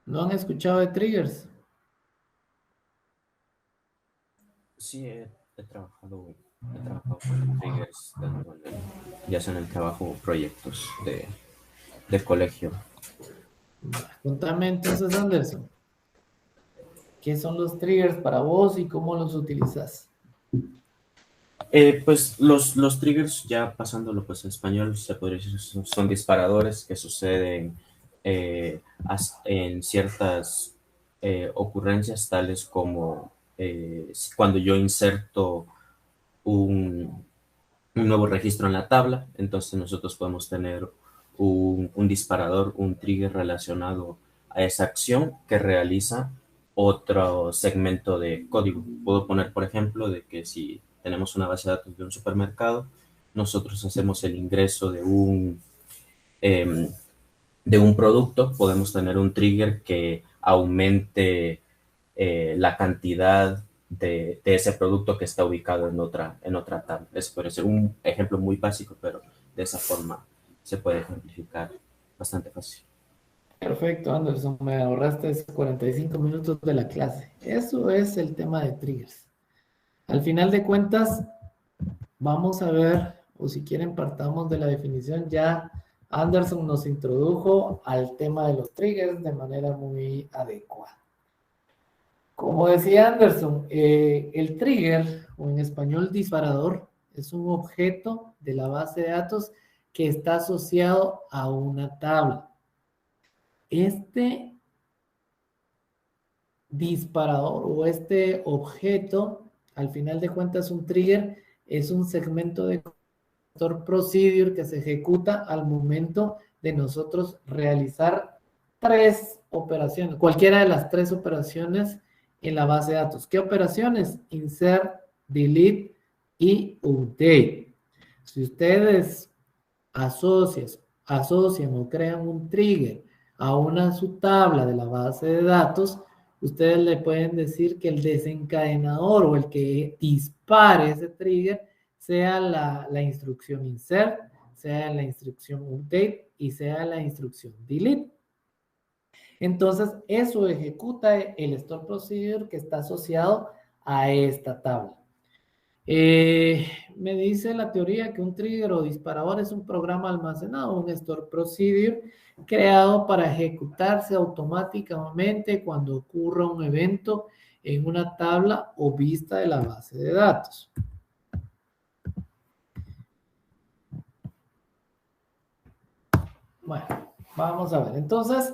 ¿No han escuchado de triggers? Sí, he trabajado con triggers, ya sea en el trabajo o proyectos del colegio. Contame entonces, Anderson, ¿qué son los triggers para vos y cómo los utilizas? Pues los triggers, ya pasándolo pues a español, se podría decir, son disparadores que suceden en ciertas ocurrencias, tales como cuando yo inserto un, un nuevo registro en la tabla. Entonces nosotros podemos tener un disparador, un trigger relacionado a esa acción que realiza otro segmento de código. Puedo poner, por ejemplo, de que si tenemos una base de datos de un supermercado, nosotros hacemos el ingreso em, de un producto, podemos tener un trigger que aumente la cantidad de ese producto que está ubicado en otra tabla. Es puede ser un ejemplo muy básico, pero de esa forma se puede ejemplificar bastante fácil. Perfecto, Anderson, me ahorraste 45 minutos de la clase. Eso es el tema de triggers. Al final de cuentas, vamos a ver, o si quieren partamos de la definición, ya Anderson nos introdujo al tema de los triggers de manera muy adecuada. Como decía Anderson, el trigger, o en español disparador, es un objeto de la base de datos que está asociado a una tabla. Este disparador o este objeto, al final de cuentas un trigger, es un segmento de procedure que se ejecuta al momento de nosotros realizar tres operaciones, cualquiera de las tres operaciones en la base de datos. ¿Qué operaciones? Insert, delete y update. Si ustedes asocian o crean un trigger a una subtabla de la base de datos, ustedes le pueden decir que el desencadenador o el que dispare ese trigger sea la instrucción insert, sea la instrucción update y sea la instrucción delete. Entonces, eso ejecuta el store procedure que está asociado a esta tabla. Me dice la teoría que un trigger o disparador es un programa almacenado, un store procedure creado para ejecutarse automáticamente cuando ocurra un evento en una tabla o vista de la base de datos. Bueno, vamos a ver. Entonces,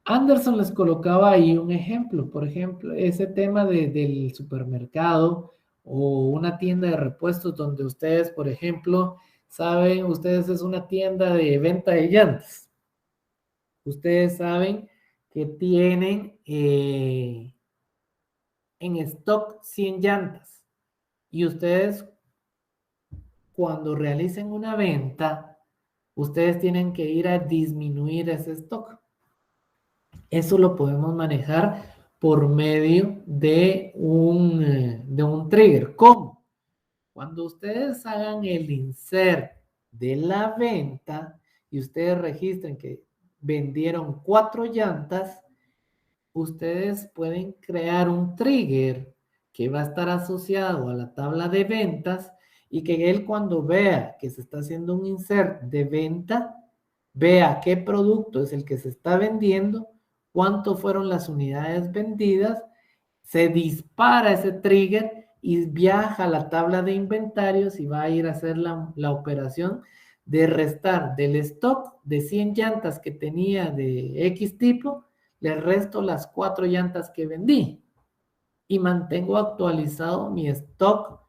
Anderson les colocaba ahí un ejemplo, por ejemplo, ese tema del supermercado o una tienda de repuestos donde ustedes, por ejemplo, saben, ustedes es una tienda de venta de llantas. Ustedes saben que tienen en stock 100 llantas y ustedes cuando realicen una venta, ustedes tienen que ir a disminuir ese stock. Eso lo podemos manejar por medio de un trigger. ¿Cómo? Cuando ustedes hagan el insert de la venta y ustedes registren que vendieron 4 llantas, ustedes pueden crear un trigger que va a estar asociado a la tabla de ventas y que él cuando vea que se está haciendo un insert de venta, vea qué producto es el que se está vendiendo, cuánto fueron las unidades vendidas, se dispara ese trigger y viaja a la tabla de inventarios y va a ir a hacer la operación de restar del stock de 100 llantas que tenía de X tipo, le resto las 4 llantas que vendí y mantengo actualizado mi stock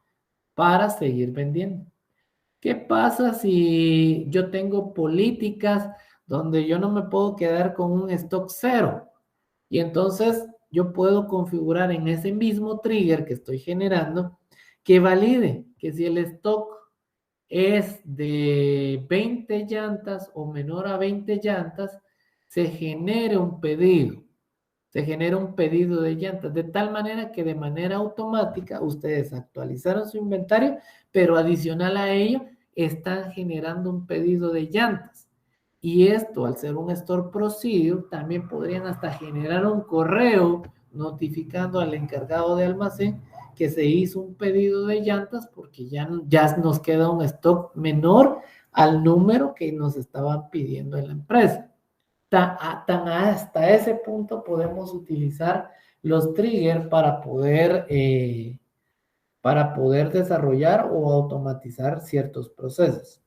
para seguir vendiendo. ¿Qué pasa si yo tengo políticas donde yo no me puedo quedar con un stock cero? Y entonces yo puedo configurar en ese mismo trigger que estoy generando que valide que si el stock es de 20 llantas o menor a 20 llantas, se genere un pedido. Se genera un pedido de llantas, de tal manera que de manera automática ustedes actualizaron su inventario, pero adicional a ello están generando un pedido de llantas. Y esto, al ser un store procedure, también podrían hasta generar un correo notificando al encargado de almacén que se hizo un pedido de llantas porque ya nos queda un stock menor al número que nos estaban pidiendo en la empresa. Hasta ese punto podemos utilizar los triggers para poder desarrollar o automatizar ciertos procesos.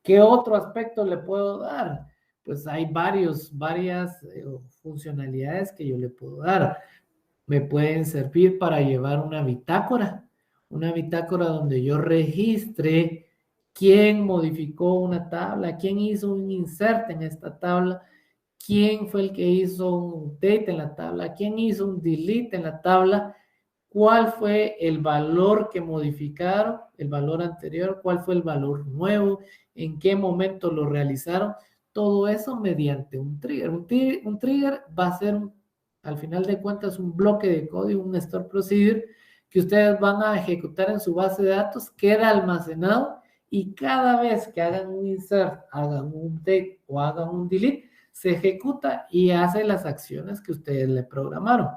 ¿Qué otro aspecto le puedo dar? Pues hay varias funcionalidades que yo le puedo dar. Me pueden servir para llevar una bitácora donde yo registre quién modificó una tabla, quién hizo un insert en esta tabla, quién fue el que hizo un update en la tabla, quién hizo un delete en la tabla, cuál fue el valor que modificaron, el valor anterior, cuál fue el valor nuevo, en qué momento lo realizaron, todo eso mediante un trigger. Un trigger va a ser, al final de cuentas, un bloque de código, un store procedure, que ustedes van a ejecutar en su base de datos, queda almacenado y cada vez que hagan un insert, hagan un update o hagan un delete, se ejecuta y hace las acciones que ustedes le programaron.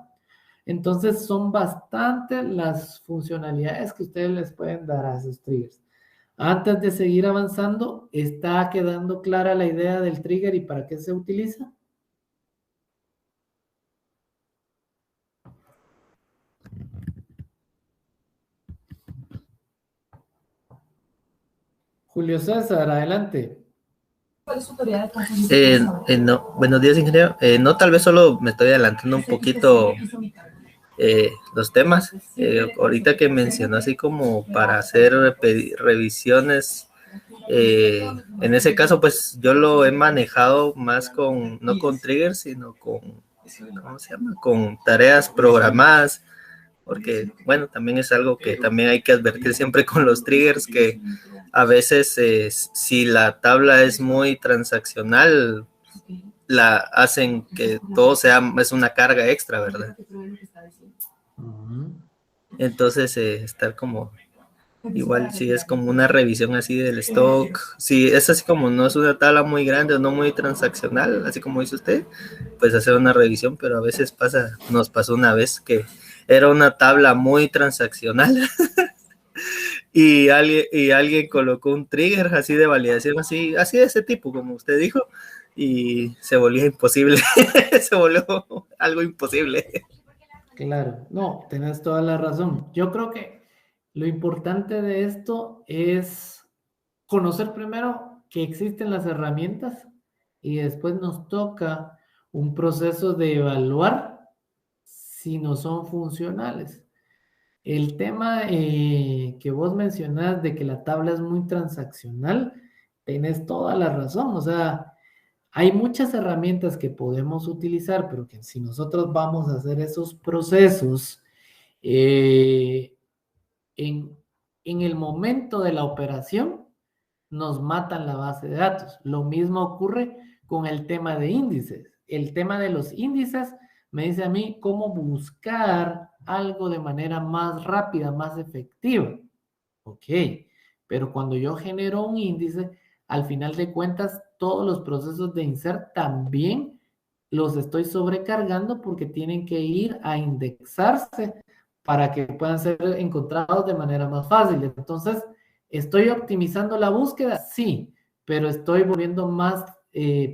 Entonces son bastantes las funcionalidades que ustedes les pueden dar a esos triggers. Antes de seguir avanzando, ¿está quedando clara la idea del trigger y para qué se utiliza? Julio César, adelante. No, buenos días, ingeniero. No, tal vez solo me estoy adelantando un poquito los temas. Ahorita que mencionó así como para hacer revisiones, en ese caso, pues yo lo he manejado más no con triggers, sino con, ¿cómo se llama? Con tareas programadas, porque, bueno, también es algo que también hay que advertir siempre con los triggers, que a veces si la tabla es muy transaccional, la hacen que todo es una carga extra, ¿verdad? Entonces, estar como, igual si es como una revisión así del stock, si es así como no es una tabla muy grande o no muy transaccional, así como dice usted, pues hacer una revisión, pero a veces nos pasó una vez que era una tabla muy transaccional y alguien colocó un trigger así de validación, así de ese tipo, como usted dijo, y se volvió imposible, se volvió algo imposible. Claro, no, tenés toda la razón. Yo creo que lo importante de esto es conocer primero que existen las herramientas y después nos toca un proceso de evaluar si no son funcionales. El tema que vos mencionás de que la tabla es muy transaccional, tenés toda la razón. O sea, hay muchas herramientas que podemos utilizar, pero que si nosotros vamos a hacer esos procesos en, en el momento de la operación, nos matan la base de datos. Lo mismo ocurre con el tema de índices. El tema de los índices me dice a mí cómo buscar algo de manera más rápida, más efectiva. Ok, pero cuando yo genero un índice, al final de cuentas, todos los procesos de insert también los estoy sobrecargando porque tienen que ir a indexarse para que puedan ser encontrados de manera más fácil. Entonces, ¿estoy optimizando la búsqueda? Sí, pero estoy volviendo más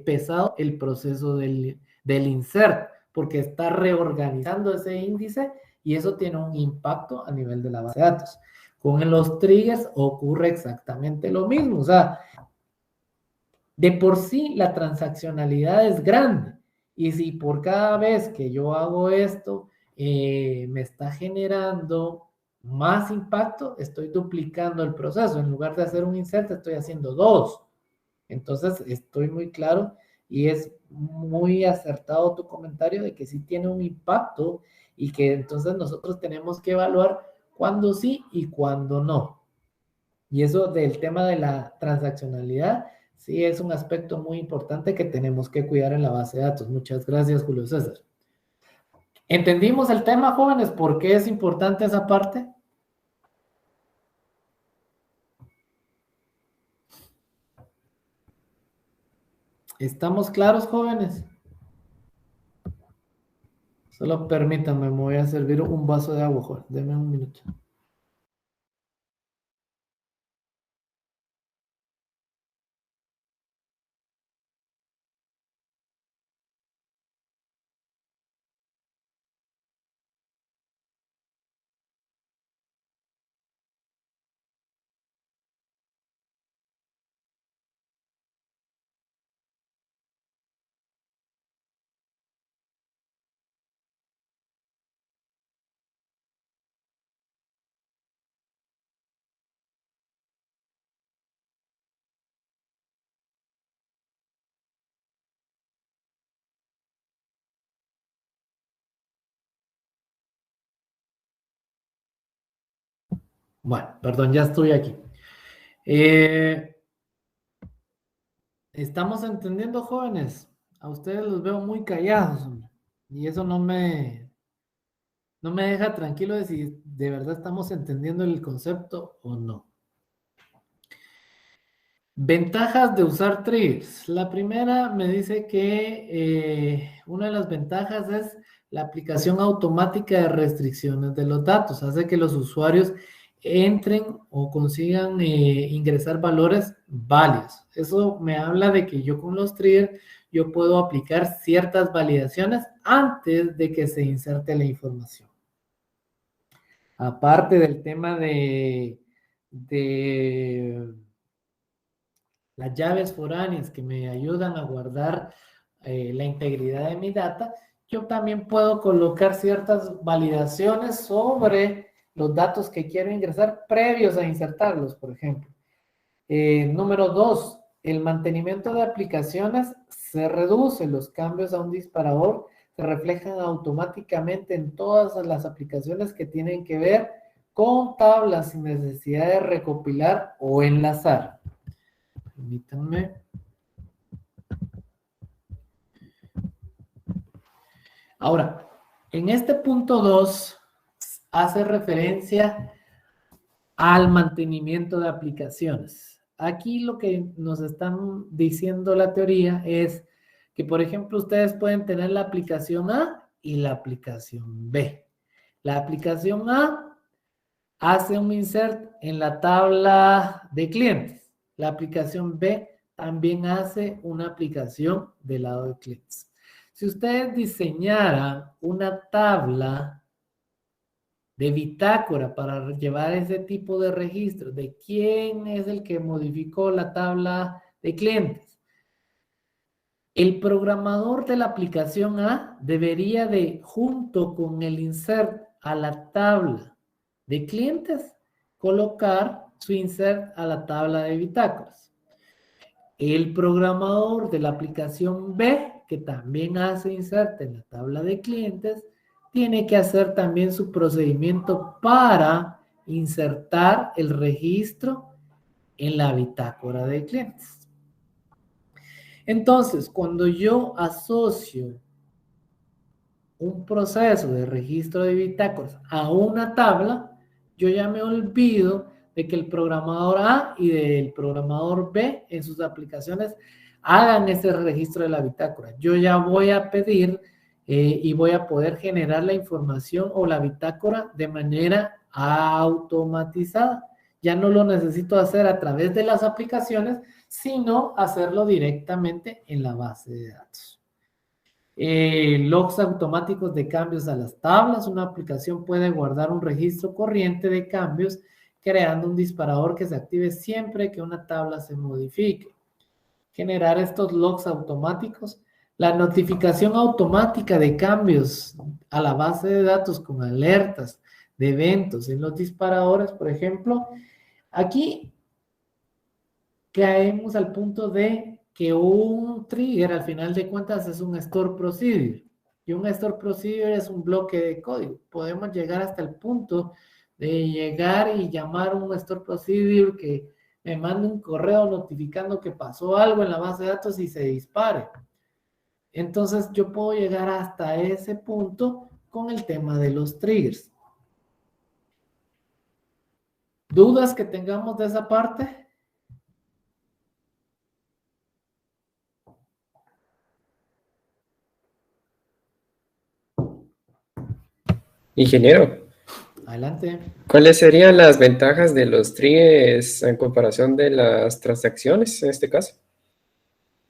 pesado el proceso del insert porque está reorganizando ese índice y eso tiene un impacto a nivel de la base de datos. Con los triggers ocurre exactamente lo mismo. O sea, de por sí la transaccionalidad es grande. Y si por cada vez que yo hago esto me está generando más impacto, estoy duplicando el proceso. En lugar de hacer un insert, estoy haciendo dos. Entonces, estoy muy claro y es muy acertado tu comentario de que sí tiene un impacto y que entonces nosotros tenemos que evaluar cuándo sí y cuándo no. Y eso del tema de la transaccionalidad, sí es un aspecto muy importante que tenemos que cuidar en la base de datos. Muchas gracias, Julio César. ¿Entendimos el tema, jóvenes? ¿Por qué es importante esa parte? ¿Estamos claros, jóvenes? Solo permítanme, me voy a servir un vaso de agua, joven. Denme un minuto. Bueno, perdón, ya estoy aquí. ¿Estamos entendiendo, jóvenes? A ustedes los veo muy callados, hombre. Y eso no me deja tranquilo de si de verdad estamos entendiendo el concepto o no. Ventajas de usar triggers. La primera me dice que una de las ventajas es la aplicación automática de restricciones de los datos. Hace que los usuarios entren o consigan ingresar valores válidos. Eso me habla de que yo con los triggers yo puedo aplicar ciertas validaciones antes de que se inserte la información. Aparte del tema de las llaves foráneas que me ayudan a guardar la integridad de mi data, yo también puedo colocar ciertas validaciones sobre los datos que quiero ingresar previos a insertarlos, por ejemplo. Número 2, el mantenimiento de aplicaciones se reduce, los cambios a un disparador se reflejan automáticamente en todas las aplicaciones que tienen que ver con tablas sin necesidad de recopilar o enlazar. Permítanme. Ahora, en este punto 2 hace referencia al mantenimiento de aplicaciones. Aquí lo que nos están diciendo la teoría es que, por ejemplo, ustedes pueden tener la aplicación A y la aplicación B. La aplicación A hace un insert en la tabla de clientes. La aplicación B también hace una aplicación del lado de clientes. Si ustedes diseñaran una tabla de bitácora para llevar ese tipo de registro de quién es el que modificó la tabla de clientes, el programador de la aplicación A debería de, junto con el insert a la tabla de clientes, colocar su insert a la tabla de bitácoras. El programador de la aplicación B, que también hace insert en la tabla de clientes, tiene que hacer también su procedimiento para insertar el registro en la bitácora de clientes. Entonces, cuando yo asocio un proceso de registro de bitácoras a una tabla, yo ya me olvido de que el programador A y del programador B en sus aplicaciones hagan ese registro de la bitácora. Yo ya voy a pedir y voy a poder generar la información o la bitácora de manera automatizada. Ya no lo necesito hacer a través de las aplicaciones, sino hacerlo directamente en la base de datos. Logs automáticos de cambios a las tablas. Una aplicación puede guardar un registro corriente de cambios creando un disparador que se active siempre que una tabla se modifique. Generar estos logs automáticos. La notificación automática de cambios a la base de datos con alertas de eventos en los disparadores, por ejemplo. Aquí caemos al punto de que un trigger al final de cuentas es un store procedure. Y un store procedure es un bloque de código. Podemos llegar hasta el punto de llegar y llamar un store procedure que me mande un correo notificando que pasó algo en la base de datos y se dispare. Entonces yo puedo llegar hasta ese punto con el tema de los triggers. ¿Dudas que tengamos de esa parte? Ingeniero, Adelante. ¿cuáles serían las ventajas de los triggers en comparación de las transacciones en este caso?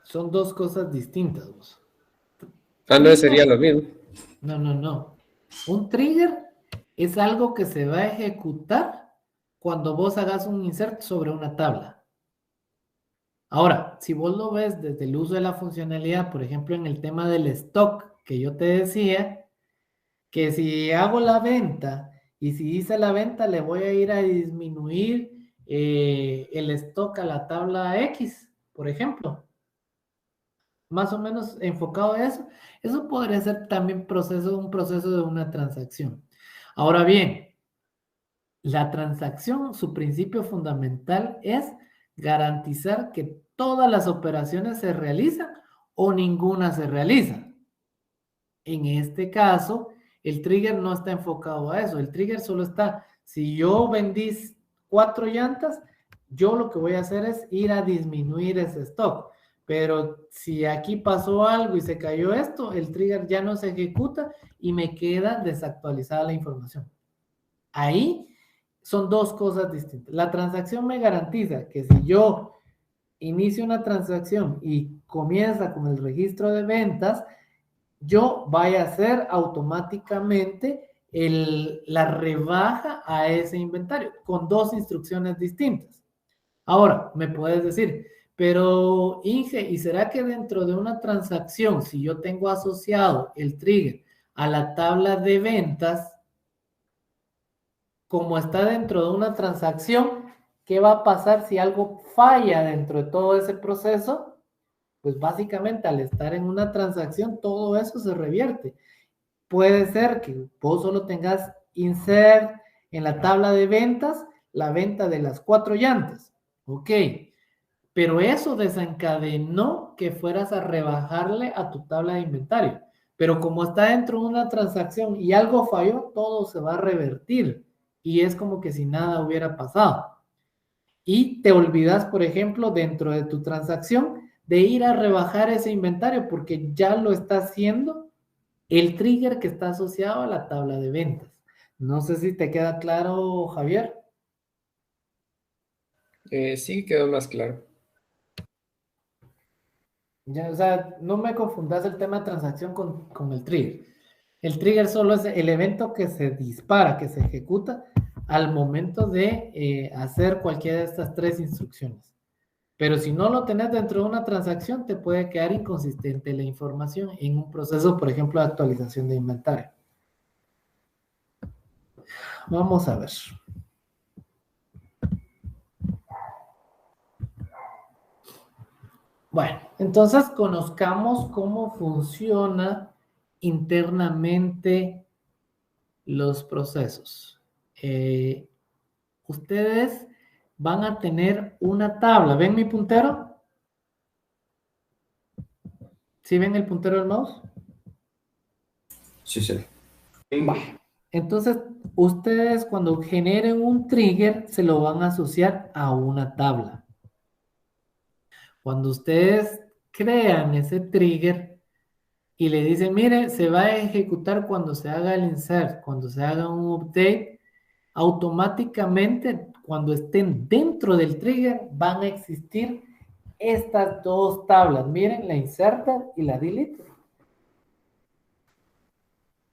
Son dos cosas distintas, vos. Ah, no sería Trigger, lo mismo. no. Un trigger es algo que se va a ejecutar cuando vos hagas un insert sobre una tabla. Ahora, si vos lo ves desde el uso de la funcionalidad, por ejemplo, en el tema del stock que yo te decía, que si hago la venta y si hice la venta, le voy a ir a disminuir el stock a la tabla X, por ejemplo. Más o menos enfocado a eso. Eso podría ser también un proceso de una transacción. Ahora bien, la transacción, su principio fundamental es garantizar que todas las operaciones se realizan o ninguna se realiza. En este caso, el trigger no está enfocado a eso. El trigger solo está, si yo vendí 4 llantas, yo lo que voy a hacer es ir a disminuir ese stock. Pero si aquí pasó algo y se cayó esto, el trigger ya no se ejecuta y me queda desactualizada la información. Ahí son dos cosas distintas. La transacción me garantiza que si yo inicio una transacción y comienza con el registro de ventas, yo vaya a hacer automáticamente la rebaja a ese inventario con dos instrucciones distintas. Ahora, me puedes decir, pero Inge, ¿y será que dentro de una transacción, si yo tengo asociado el trigger a la tabla de ventas, como está dentro de una transacción, qué va a pasar si algo falla dentro de todo ese proceso? Pues básicamente al estar en una transacción, todo eso se revierte. Puede ser que vos solo tengas insert en la tabla de ventas la venta de las 4 llantas. Ok, pero eso desencadenó que fueras a rebajarle a tu tabla de inventario. Pero como está dentro de una transacción y algo falló, todo se va a revertir. Y es como que si nada hubiera pasado. Y te olvidas, por ejemplo, dentro de tu transacción, de ir a rebajar ese inventario porque ya lo está haciendo el trigger que está asociado a la tabla de ventas. No sé si te queda claro, Javier. Sí, quedó más claro. Ya, o sea, no me confundas el tema de transacción con el trigger. El trigger solo es el evento que se dispara, que se ejecuta al momento de hacer cualquiera de estas 3 instrucciones. Pero si no lo tenés dentro de una transacción, te puede quedar inconsistente la información en un proceso, por ejemplo, de actualización de inventario. Vamos a ver. Bueno, entonces conozcamos cómo funciona internamente los procesos. Ustedes van a tener una tabla. ¿Ven mi puntero? ¿Sí ven el puntero del mouse? Sí, sí. Vale. Entonces, ustedes cuando generen un trigger, se lo van a asociar a una tabla. Cuando ustedes crean ese trigger y le dicen, mire, se va a ejecutar cuando se haga el insert, cuando se haga un update, automáticamente cuando estén dentro del trigger van a existir estas dos tablas. Miren, la inserted y la deleted.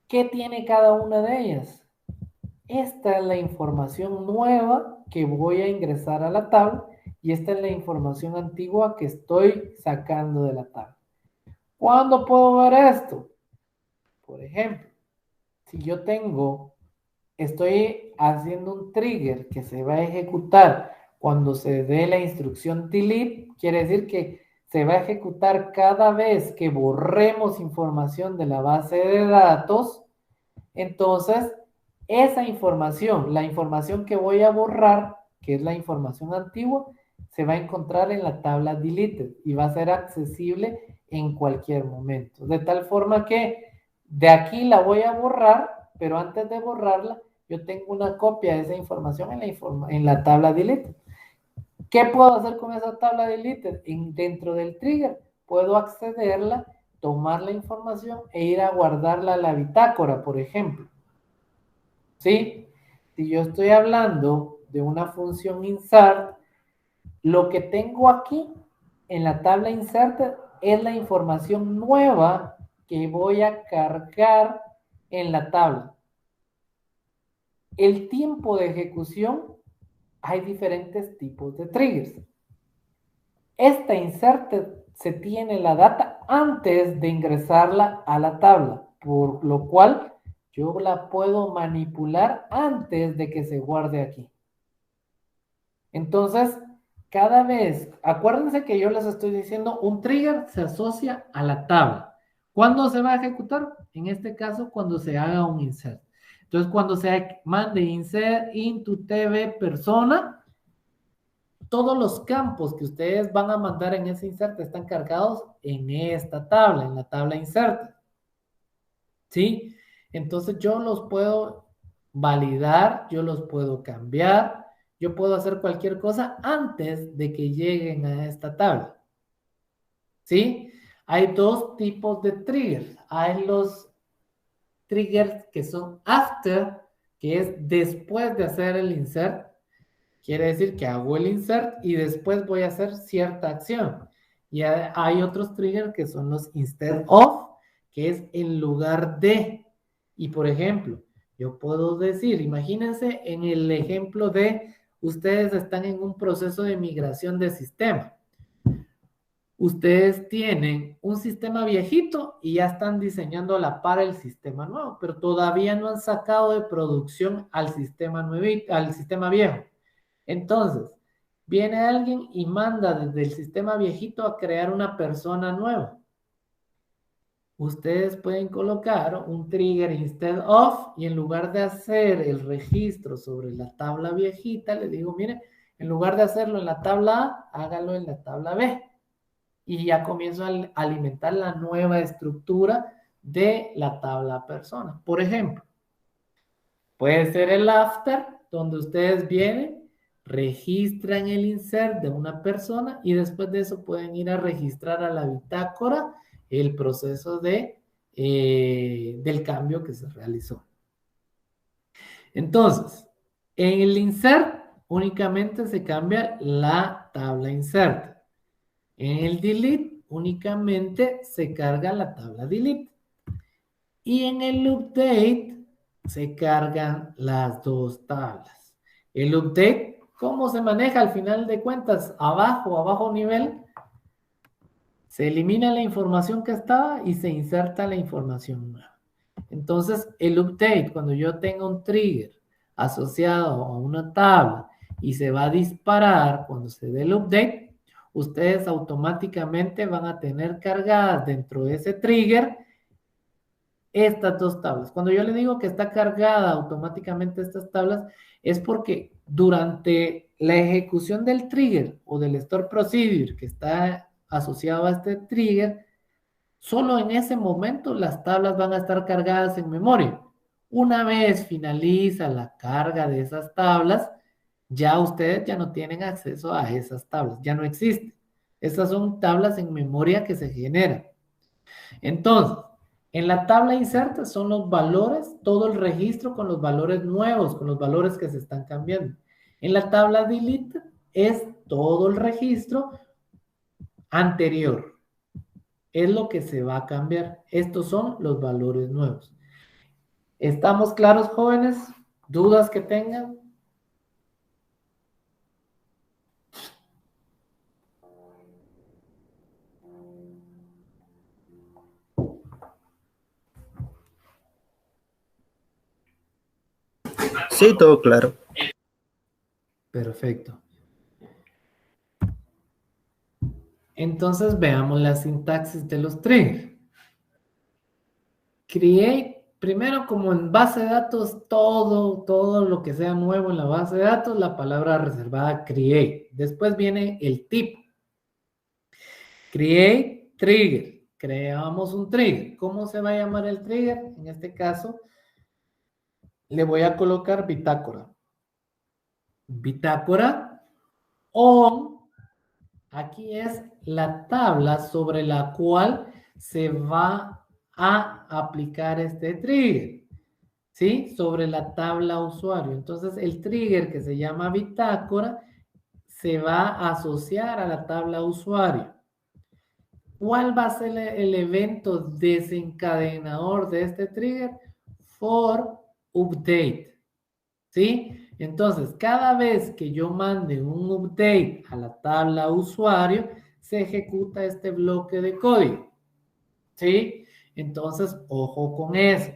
¿Qué tiene cada una de ellas? Esta es la información nueva que voy a ingresar a la tabla y esta es la información antigua que estoy sacando de la tabla. ¿Cuándo puedo ver esto? Por ejemplo, si yo estoy haciendo un trigger que se va a ejecutar cuando se dé la instrucción delete, quiere decir que se va a ejecutar cada vez que borremos información de la base de datos. Entonces, esa información, la información que voy a borrar, que es la información antigua, se va a encontrar en la tabla deleted y va a ser accesible en cualquier momento. De tal forma que de aquí la voy a borrar, pero antes de borrarla, yo tengo una copia de esa información en la tabla deleted. ¿Qué puedo hacer con esa tabla deleted? Dentro del trigger puedo accederla, tomar la información e ir a guardarla a la bitácora, por ejemplo. ¿sí? Si yo estoy hablando de una función insert, lo que tengo aquí en la tabla insert es la información nueva que voy a cargar en la tabla. El tiempo de ejecución, hay diferentes tipos de triggers. Esta insert se tiene la data antes de ingresarla a la tabla, por lo cual yo la puedo manipular antes de que se guarde aquí. Entonces, cada vez, acuérdense que yo les estoy diciendo, un trigger se asocia a la tabla. ¿Cuándo se va a ejecutar? En este caso, cuando se haga un insert. Entonces, cuando se mande insert into TV persona, todos los campos que ustedes van a mandar en ese insert están cargados en esta tabla, en la tabla insert. ¿Sí? Entonces yo los puedo validar, yo los puedo cambiar, yo puedo hacer cualquier cosa antes de que lleguen a esta tabla. ¿Sí? Hay dos tipos de triggers. Hay los triggers que son after, que es después de hacer el insert. Quiere decir que hago el insert y después voy a hacer cierta acción. Y hay otros triggers que son los instead of, que es en lugar de. Y por ejemplo, yo puedo decir, imagínense en el ejemplo de ustedes están en un proceso de migración de sistema. Ustedes tienen un sistema viejito y ya están diseñando a la par el sistema nuevo, pero todavía no han sacado de producción al sistema nuevo, al sistema viejo. Entonces, viene alguien y manda desde el sistema viejito a crear una persona nueva. Ustedes pueden colocar un trigger instead of y en lugar de hacer el registro sobre la tabla viejita, le digo, mire, en lugar de hacerlo en la tabla A, hágalo en la tabla B. Y ya comienzo a alimentar la nueva estructura de la tabla persona. Por ejemplo, puede ser el after, donde ustedes vienen, registran el insert de una persona y después de eso pueden ir a registrar a la bitácora el proceso del cambio que se realizó. Entonces, en el insert únicamente se cambia la tabla insert. En el delete únicamente se carga la tabla delete. Y en el update se cargan las dos tablas. El update, ¿cómo se maneja al final de cuentas? A bajo nivel, se elimina la información que estaba y se inserta la información nueva. Entonces, el update, cuando yo tenga un trigger asociado a una tabla y se va a disparar cuando se dé el update, ustedes automáticamente van a tener cargadas dentro de ese trigger estas dos tablas. Cuando yo le digo que está cargada automáticamente estas tablas, es porque durante la ejecución del trigger o del store procedure que está asociado a este trigger, solo en ese momento las tablas van a estar cargadas en memoria. Una vez finaliza la carga de esas tablas, ya ustedes ya no tienen acceso a esas tablas, ya no existen. Esas son tablas en memoria que se generan. Entonces, en la tabla inserta son los valores, todo el registro con los valores nuevos, con los valores que se están cambiando. En la tabla delete es todo el registro anterior. Es lo que se va a cambiar. Estos son los valores nuevos. ¿Estamos claros, jóvenes? ¿Dudas que tengan? Sí, todo claro. Perfecto. Entonces veamos la sintaxis de los triggers. Create, primero como en base de datos, todo lo que sea nuevo en la base de datos, la palabra reservada create. Después viene el tipo. Create trigger. Creamos un trigger. ¿Cómo se va a llamar el trigger? En este caso, le voy a colocar bitácora. Bitácora on. Aquí es la tabla sobre la cual se va a aplicar este trigger. ¿sí? Sobre la tabla usuario. Entonces, el trigger que se llama bitácora se va a asociar a la tabla usuario. ¿Cuál va a ser el evento desencadenador de este trigger? For update, ¿sí? Entonces, cada vez que yo mande un update a la tabla usuario, se ejecuta este bloque de código, ¿sí? Entonces, ojo con eso.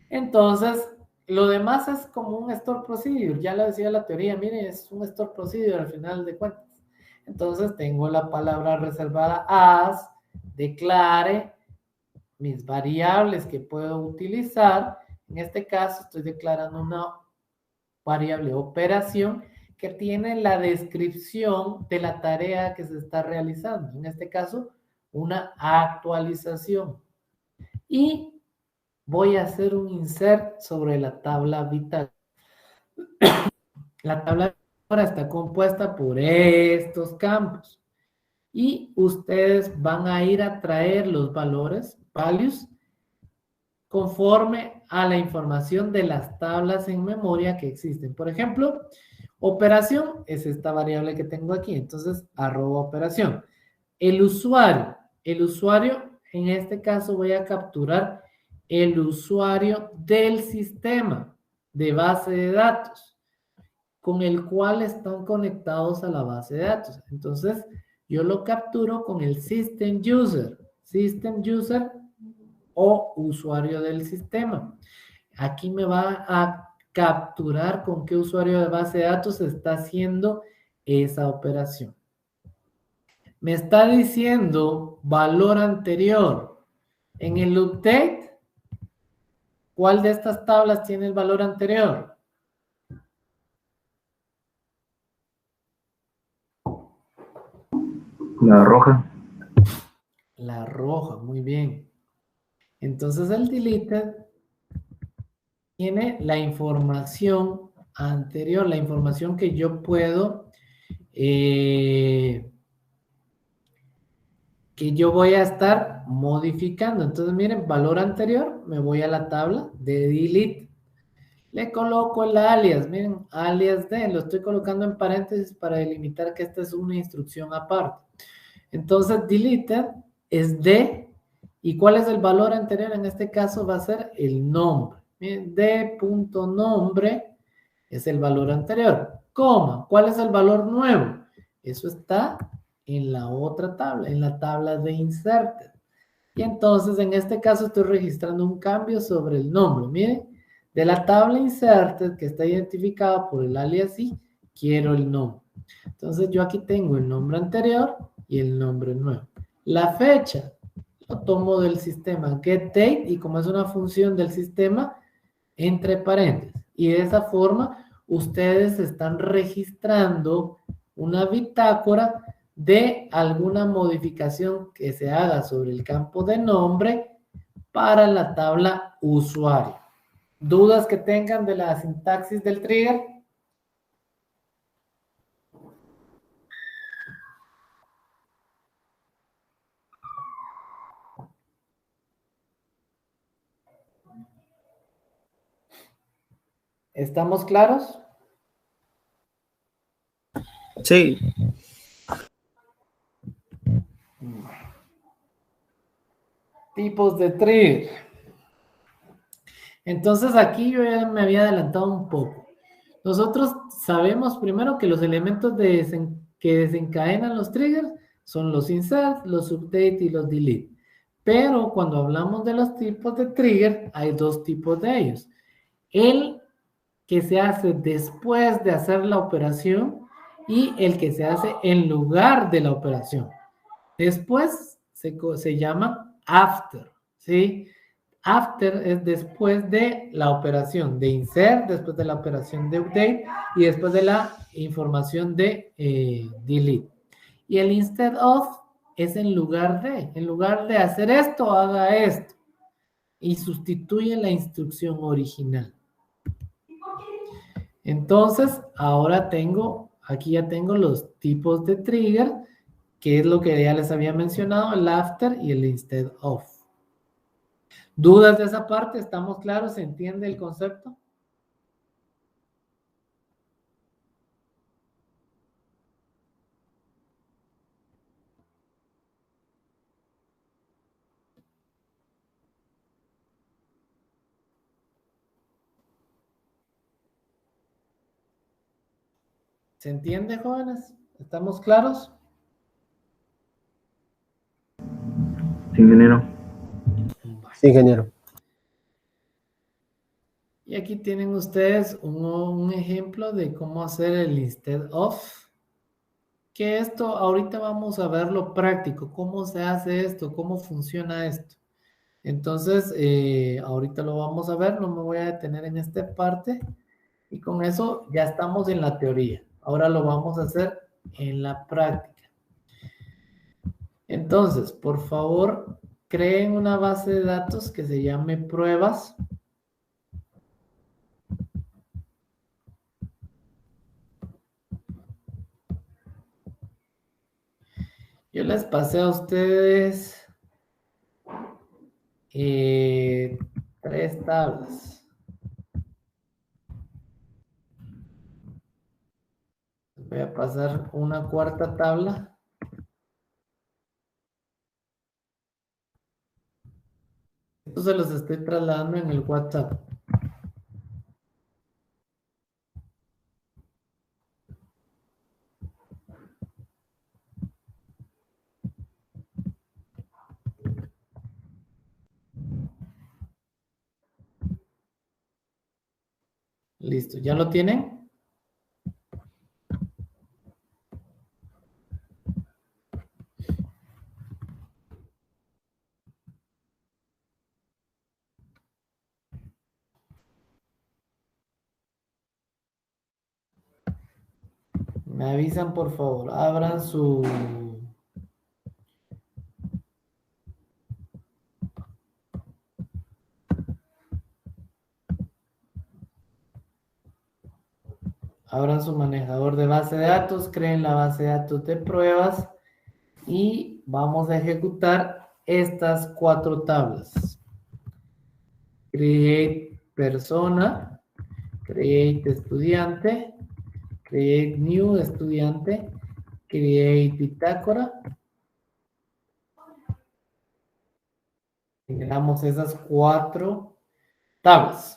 Entonces, lo demás es como un store procedure. Ya lo decía la teoría, miren, es un store procedure al final de cuentas. Entonces, tengo la palabra reservada as, declare mis variables que puedo utilizar. En este caso, estoy declarando una variable operación que tiene la descripción de la tarea que se está realizando. En este caso, una actualización. Y voy a hacer un insert sobre la tabla vital. La tabla ahora está compuesta por estos campos. Y ustedes van a ir a traer los valores, values, conforme a la información de las tablas en memoria que existen. Por ejemplo, operación es esta variable que tengo aquí. Entonces, @operación. El usuario en este caso voy a capturar el usuario del sistema de base de datos con el cual están conectados a la base de datos. Entonces, yo lo capturo con el system user o usuario del sistema. Aquí me va a capturar con qué usuario de base de datos está haciendo esa operación. Me está diciendo valor anterior. En el update, ¿cuál de estas tablas tiene el valor anterior? La roja. La roja, muy bien. Entonces el deleted tiene la información anterior, la información que yo puedo, que yo voy a estar modificando. Entonces miren, valor anterior, me voy a la tabla de delete. Le coloco el alias, miren, alias de, lo estoy colocando en paréntesis para delimitar que esta es una instrucción aparte. Entonces, deleted es de, ¿y cuál es el valor anterior? En este caso va a ser el nombre. Miren, de.nombre es el valor anterior. Coma, ¿cuál es el valor nuevo? Eso está en la otra tabla, en la tabla de inserted. Y entonces, en este caso, estoy registrando un cambio sobre el nombre. Miren, de la tabla inserted, que está identificada por el alias y, quiero el nombre. Entonces, yo aquí tengo el nombre anterior y el nombre nuevo. La fecha, lo tomo del sistema getDate y como es una función del sistema, entre paréntesis. Y de esa forma, ustedes están registrando una bitácora de alguna modificación que se haga sobre el campo de nombre para la tabla usuario. ¿Dudas que tengan de la sintaxis del trigger? ¿Estamos claros? Sí. Tipos de trigger. Entonces aquí yo ya me había adelantado un poco. Nosotros sabemos primero que los elementos que desencadenan los triggers son los insert, los update y los delete. Pero cuando hablamos de los tipos de trigger, hay dos tipos de ellos. El que se hace después de hacer la operación y el que se hace en lugar de la operación. Después se llama after, ¿sí? After es después de la operación de insert, después de la operación de update y después de la información de delete. Y el instead of es en lugar de hacer esto, haga esto. Y sustituye la instrucción original. Entonces, ahora aquí ya tengo los tipos de trigger, que es lo que ya les había mencionado, el after y el instead of. ¿Dudas de esa parte? ¿Estamos claros? ¿Se entiende el concepto? ¿Se entiende, jóvenes? ¿Estamos claros? Sí, ingeniero. Sí, ingeniero. Y aquí tienen ustedes un ejemplo de cómo hacer el instead of. Que esto ahorita vamos a verlo práctico, cómo se hace esto, cómo funciona esto. Entonces, ahorita lo vamos a ver, no me voy a detener en esta parte. Y con eso ya estamos en la teoría. Ahora lo vamos a hacer en la práctica. Entonces, por favor, creen una base de datos que se llame pruebas. Yo les pasé a ustedes 3 tablas. Les voy a pasar una 4ª tabla. Esto se los estoy trasladando en el WhatsApp. Listo, ¿ya lo tienen? Me avisan, por favor. Abran su... Abran su manejador de base de datos, creen la base de datos de pruebas y vamos a ejecutar estas 4 tablas. Create persona, create estudiante, create new estudiante, create bitácora. Generamos esas 4 tablas.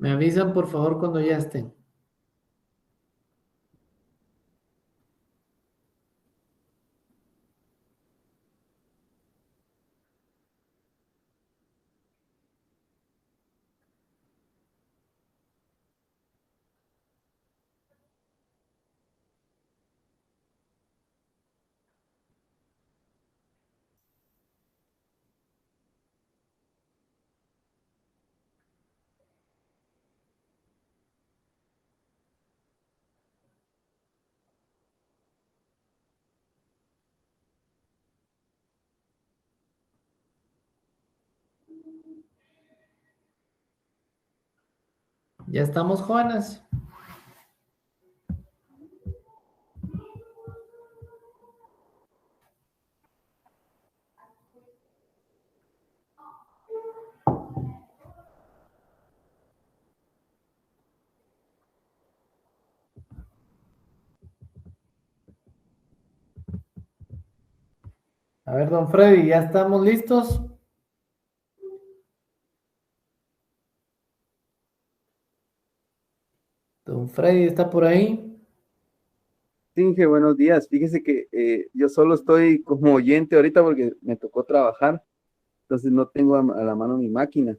Me avisan, por favor, cuando ya estén. Ya estamos, jóvenes. A ver, don Freddy, ¿ya estamos listos? Don Freddy, ¿está por ahí? Inge, buenos días. Fíjese que yo solo estoy como oyente ahorita porque me tocó trabajar, entonces no tengo a la mano mi máquina.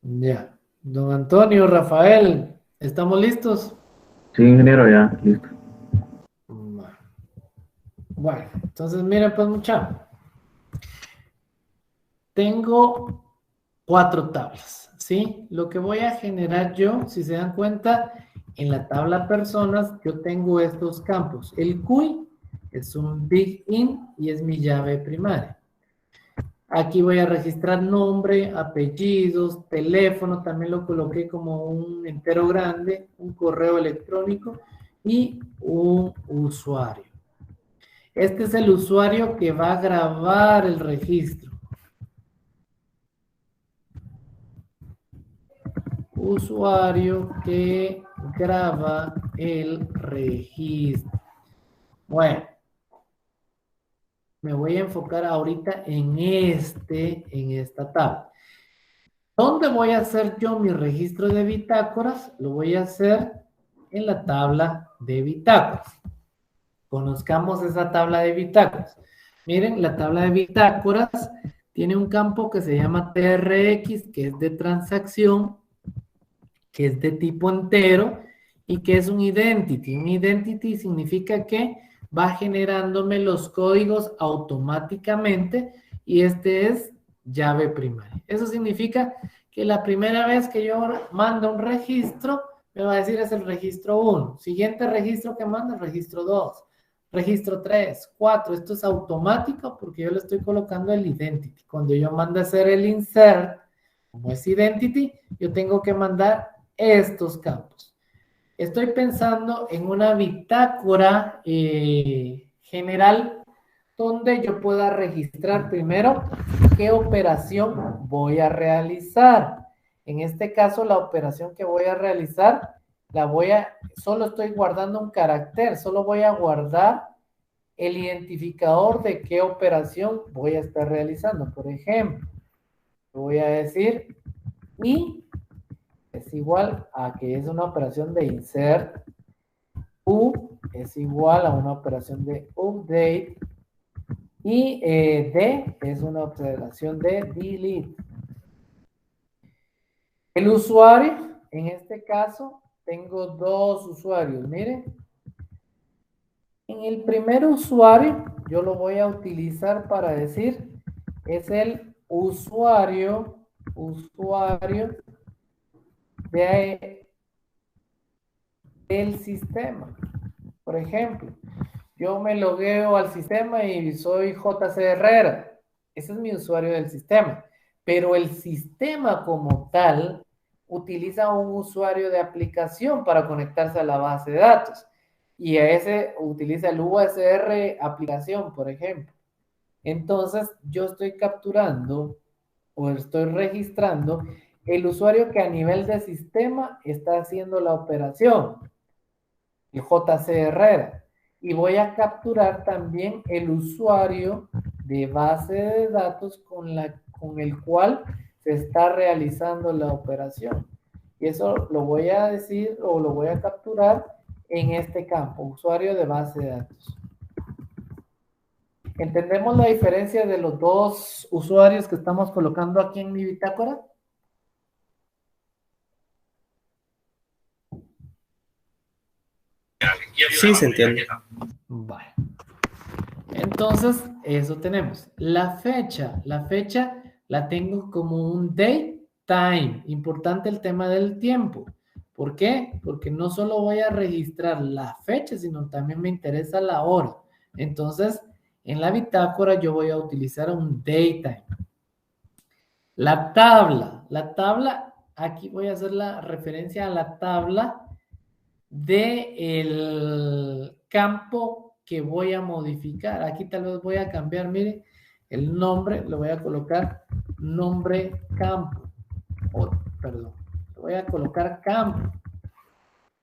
Ya. Don Antonio, Rafael, ¿estamos listos? Sí, ingeniero, ya, listo. Bueno, entonces miren pues mucha. Tengo 4 tablas, ¿sí? Lo que voy a generar yo, si se dan cuenta, En la tabla personas yo tengo estos campos. El CUI es un big int y es mi llave primaria. Aquí voy a registrar nombre, apellidos, teléfono, también lo coloqué como un entero grande, un correo electrónico y un usuario. Este es el usuario que va a grabar el registro. Usuario que graba el registro. Bueno, me voy a enfocar ahorita en esta tabla. ¿Dónde voy a hacer yo mi registro de bitácoras? Lo voy a hacer en la tabla de bitácoras. Conozcamos esa tabla de bitácoras. Miren, la tabla de bitácoras tiene un campo que se llama TRX, que es de transacción, que es de tipo entero y que es un identity. Un identity significa que va generándome los códigos automáticamente y este es llave primaria. Eso significa que la primera vez que yo mando un registro, me va a decir es el registro 1. Siguiente registro que manda, el registro 2. Registro 3, 4. Esto es automático porque yo le estoy colocando el identity. Cuando yo mando a hacer el insert, como es identity, yo tengo que mandar estos campos. Estoy pensando en una bitácora general donde yo pueda registrar primero qué operación voy a realizar. En este caso, la operación que voy a realizar, solo estoy guardando un carácter, solo voy a guardar el identificador de qué operación voy a estar realizando. Por ejemplo, voy a decir y es igual a que es una operación de insert, U es igual a una operación de update y D es una operación de delete. El usuario, en este caso, tengo dos usuarios, miren. En el primer usuario, yo lo voy a utilizar para decir, es el usuario del sistema. Por ejemplo, yo me logueo al sistema y soy JC Herrera. Ese es mi usuario del sistema. Pero el sistema como tal utiliza un usuario de aplicación para conectarse a la base de datos. Y a ese utiliza el USR aplicación, por ejemplo. Entonces, yo estoy capturando o estoy registrando el usuario que a nivel de sistema está haciendo la operación, el JC Herrera. Y voy a capturar también el usuario de base de datos con el cual se está realizando la operación. Y eso lo voy a decir o lo voy a capturar en este campo, usuario de base de datos. ¿Entendemos la diferencia de los dos usuarios que estamos colocando aquí en mi bitácora? Sí, se entiende. Vale. Entonces, eso tenemos. La fecha la tengo como un date time. Importante el tema del tiempo. ¿Por qué? Porque no solo voy a registrar la fecha, sino también me interesa la hora. Entonces, en la bitácora yo voy a utilizar un daytime. La tabla, aquí voy a hacer la referencia a la tabla del campo que voy a modificar. Aquí tal vez voy a cambiar, mire, el nombre, lo voy a colocar nombre campo. Perdón, lo voy a colocar campo.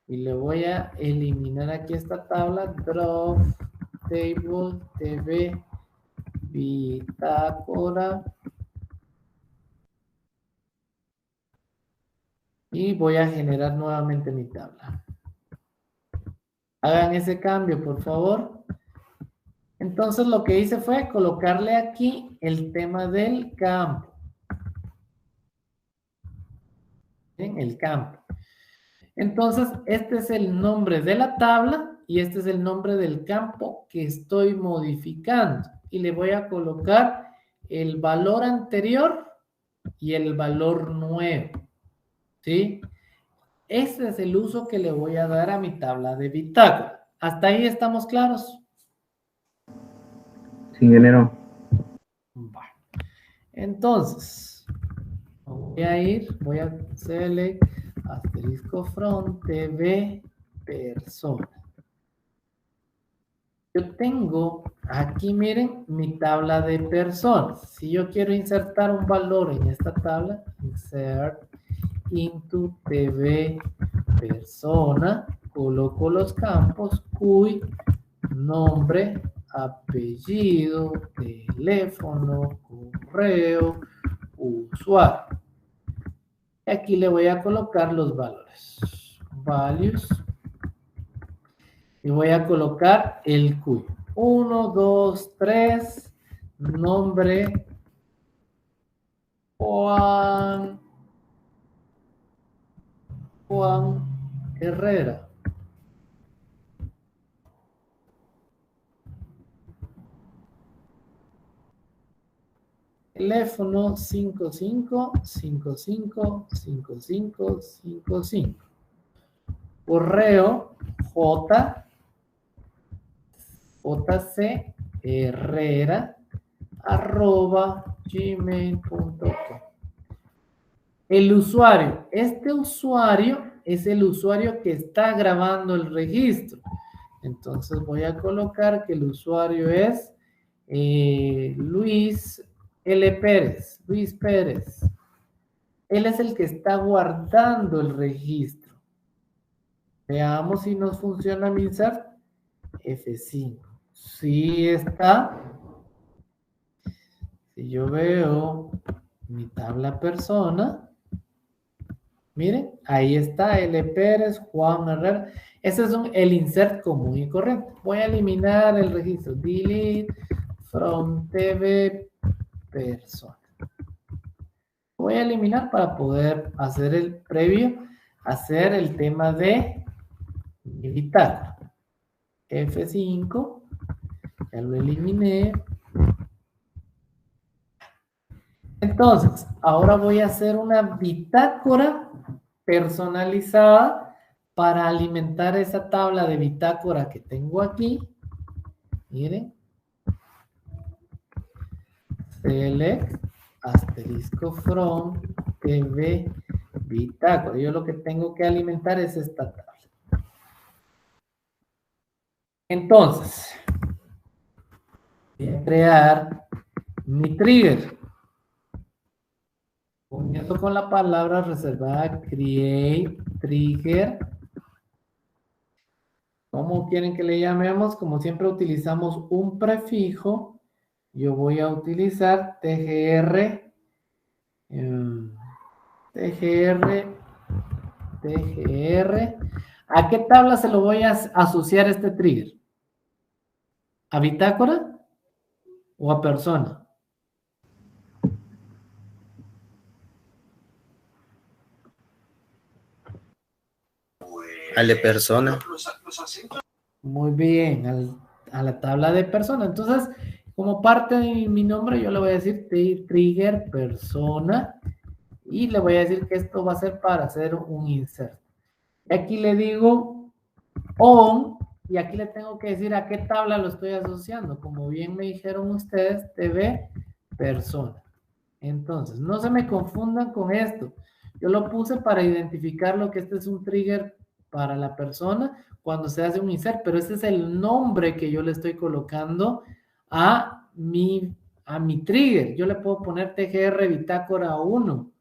Y le voy a eliminar aquí esta tabla, drop table tv bitácora. Y voy a generar nuevamente mi tabla. Hagan ese cambio, por favor. Entonces, lo que hice fue colocarle aquí el tema del campo. ¿Bien? El campo. Entonces, este es el nombre de la tabla y este es el nombre del campo que estoy modificando. Y le voy a colocar el valor anterior y el valor nuevo. ¿Sí? ese es el uso que le voy a dar a mi tabla de bitácora. ¿Hasta ahí estamos claros? Sí, ingeniero. Bueno, entonces, voy a select asterisco from TV persona. Yo tengo aquí, miren, mi tabla de personas. Si yo quiero insertar un valor en esta tabla, insert into TV persona, coloco los campos cuy nombre, apellido, teléfono, correo, usuario. Y aquí le voy a colocar los valores. Values. Y voy a colocar el cuyo. 1, 2, 3. Nombre. Juan Herrera. Teléfono 55555555. Correo jcherrera@gmail.com. El usuario. Este usuario es el usuario que está grabando el registro. Entonces voy a colocar que el usuario es Luis L. Pérez. Luis Pérez. Él es el que está guardando el registro. Veamos si nos funciona mi insert. F5. Sí está. Si yo veo mi tabla persona, miren, ahí está L. Pérez, Juan Herrera. Ese es el insert común y corriente. Voy a eliminar el registro. Delete from TV persona. Voy a eliminar para poder hacer el previo, hacer el tema de bitácora. F5, ya lo eliminé. Entonces, ahora voy a hacer una bitácora personalizada para alimentar esa tabla de bitácora que tengo aquí. Miren. Select asterisco from TV bitácora. Yo lo que tengo que alimentar es esta tabla. Entonces, voy a crear mi trigger. Comienzo con la palabra reservada create trigger. ¿Cómo quieren que le llamemos? Como siempre utilizamos un prefijo, yo voy a utilizar TGR, TGR. ¿A qué tabla se lo voy a asociar este trigger? ¿A bitácora o a persona? A la persona. Muy bien, a la tabla de persona. Entonces, como parte de mi nombre, yo le voy a decir trigger persona y le voy a decir que esto va a ser para hacer un insert. Y aquí le digo on y aquí le tengo que decir a qué tabla lo estoy asociando. Como bien me dijeron ustedes, TV persona. Entonces, no se me confundan con esto. Yo lo puse para identificar lo que este es un trigger para la persona cuando se hace un insert, pero ese es el nombre que yo le estoy colocando a mi trigger. Yo le puedo poner TGR bitácora 1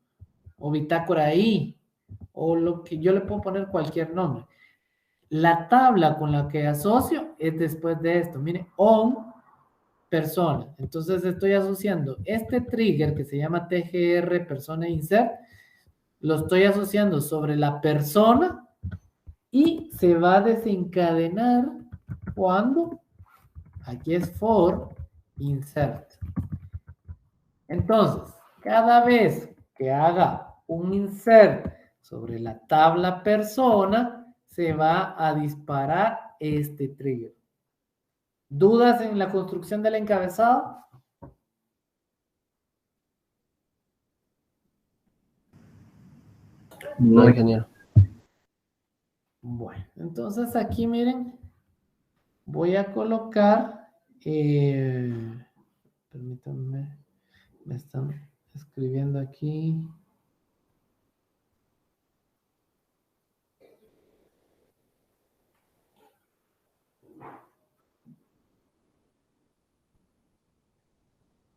o bitácora I o lo que yo le puedo poner cualquier nombre. La tabla con la que asocio es después de esto. Mire, on persona. Entonces estoy asociando este trigger que se llama TGR persona insert, lo estoy asociando sobre la persona y se va a desencadenar cuando aquí es for insert. Entonces, cada vez que haga un insert sobre la tabla persona, se va a disparar este trigger. ¿Dudas en la construcción del encabezado? No, ingeniero. Bueno, entonces aquí miren, voy a colocar, permítanme, me están escribiendo aquí.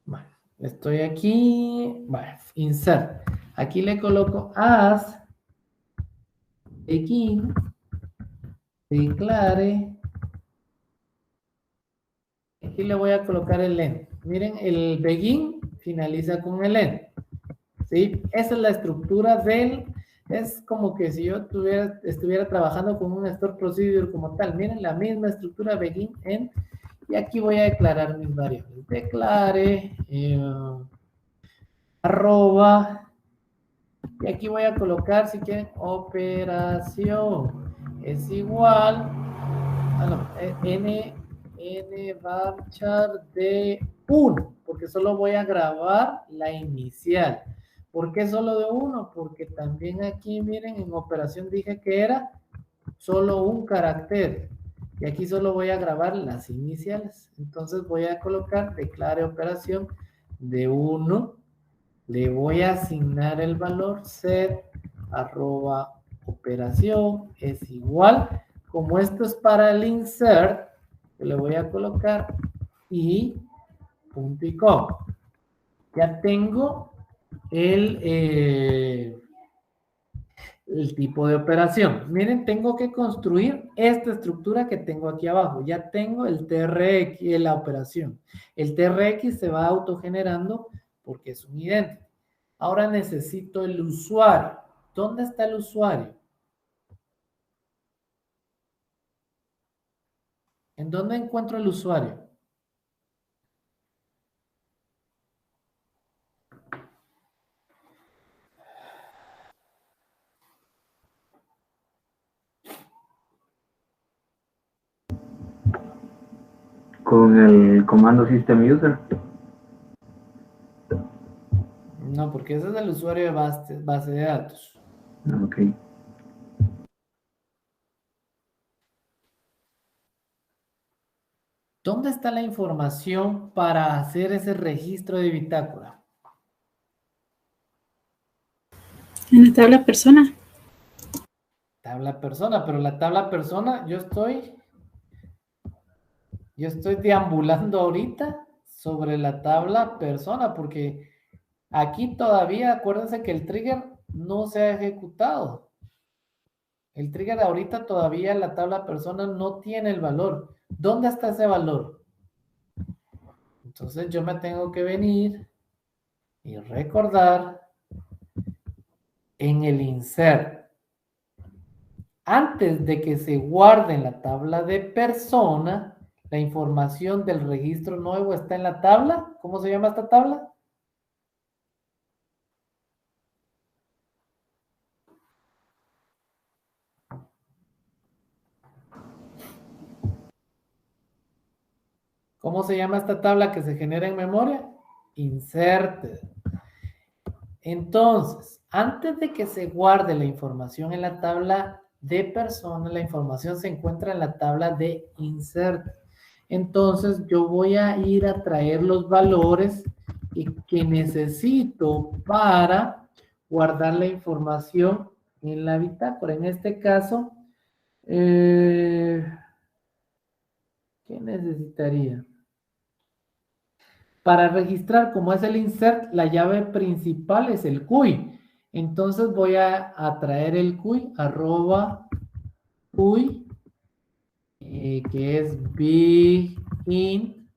Bueno, estoy aquí, bueno, insert. Aquí le coloco as begin, declare. Aquí le voy a colocar el end. Miren, el begin finaliza con el end. ¿Sí? Esa es la estructura del... Es como que si yo estuviera trabajando con un store procedure como tal. Miren, la misma estructura begin, end. Y aquí voy a declarar mis variables. Declare, arroba, y aquí voy a colocar, si quieren, operación es igual, n varchar de 1, porque solo voy a grabar la inicial. ¿Por qué solo de 1? Porque también aquí, miren, en operación dije que era solo un carácter. Y aquí solo voy a grabar las iniciales. Entonces voy a colocar declare operación de 1. Le voy a asignar el valor set arroba operación es igual. Como esto es para el insert, le voy a colocar y punto y coma. Ya tengo el tipo de operación. Miren, tengo que construir esta estructura que tengo aquí abajo. Ya tengo el TRX, la operación. El TRX se va autogenerando porque es un idéntico. Ahora necesito el usuario. ¿Dónde está el usuario? ¿En dónde encuentro el usuario? Con el comando system user. No, porque ese es el usuario de base de datos. Ok. ¿Dónde está la información para hacer ese registro de bitácora? En la tabla persona. Tabla persona, pero la tabla persona, yo estoy deambulando ahorita sobre la tabla persona, porque aquí todavía, acuérdense que el trigger no se ha ejecutado. El trigger ahorita todavía la tabla persona no tiene el valor. ¿Dónde está ese valor? Entonces yo me tengo que venir y recordar en el insert. Antes de que se guarde en la tabla de persona, la información del registro nuevo está en la tabla. ¿Cómo se llama esta tabla? ¿Cómo se llama esta tabla que se genera en memoria? Inserted. Entonces, antes de que se guarde la información en la tabla de persona, la información se encuentra en la tabla de insert. Entonces, yo voy a ir a traer los valores que necesito para guardar la información en la bitácora. En este caso, ¿qué necesitaría? Para registrar, como es el insert, la llave principal es el CUI. Entonces voy a traer el CUI, arroba CUI, que es begin,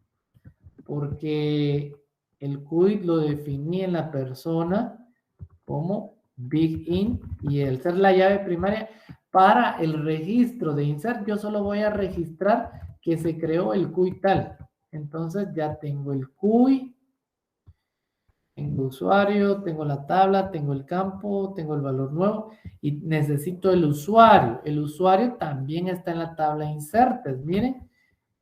porque el CUI lo definí en la persona como begin, y el ser la llave primaria para el registro de insert, yo solo voy a registrar que se creó el CUI tal. Entonces ya tengo el CUI, tengo usuario, tengo la tabla, tengo el campo, tengo el valor nuevo y necesito el usuario. El usuario también está en la tabla inserted. Miren,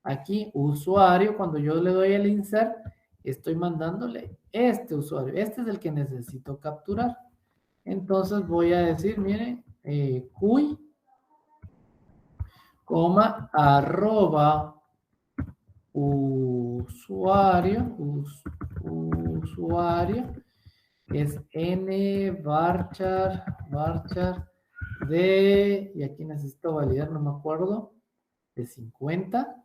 aquí usuario, cuando yo le doy el insert, estoy mandándole este usuario. Este es el que necesito capturar. Entonces voy a decir, miren, CUI coma, arroba, usuario, usuario, es n varchar de, y aquí necesito validar, no me acuerdo, de 50.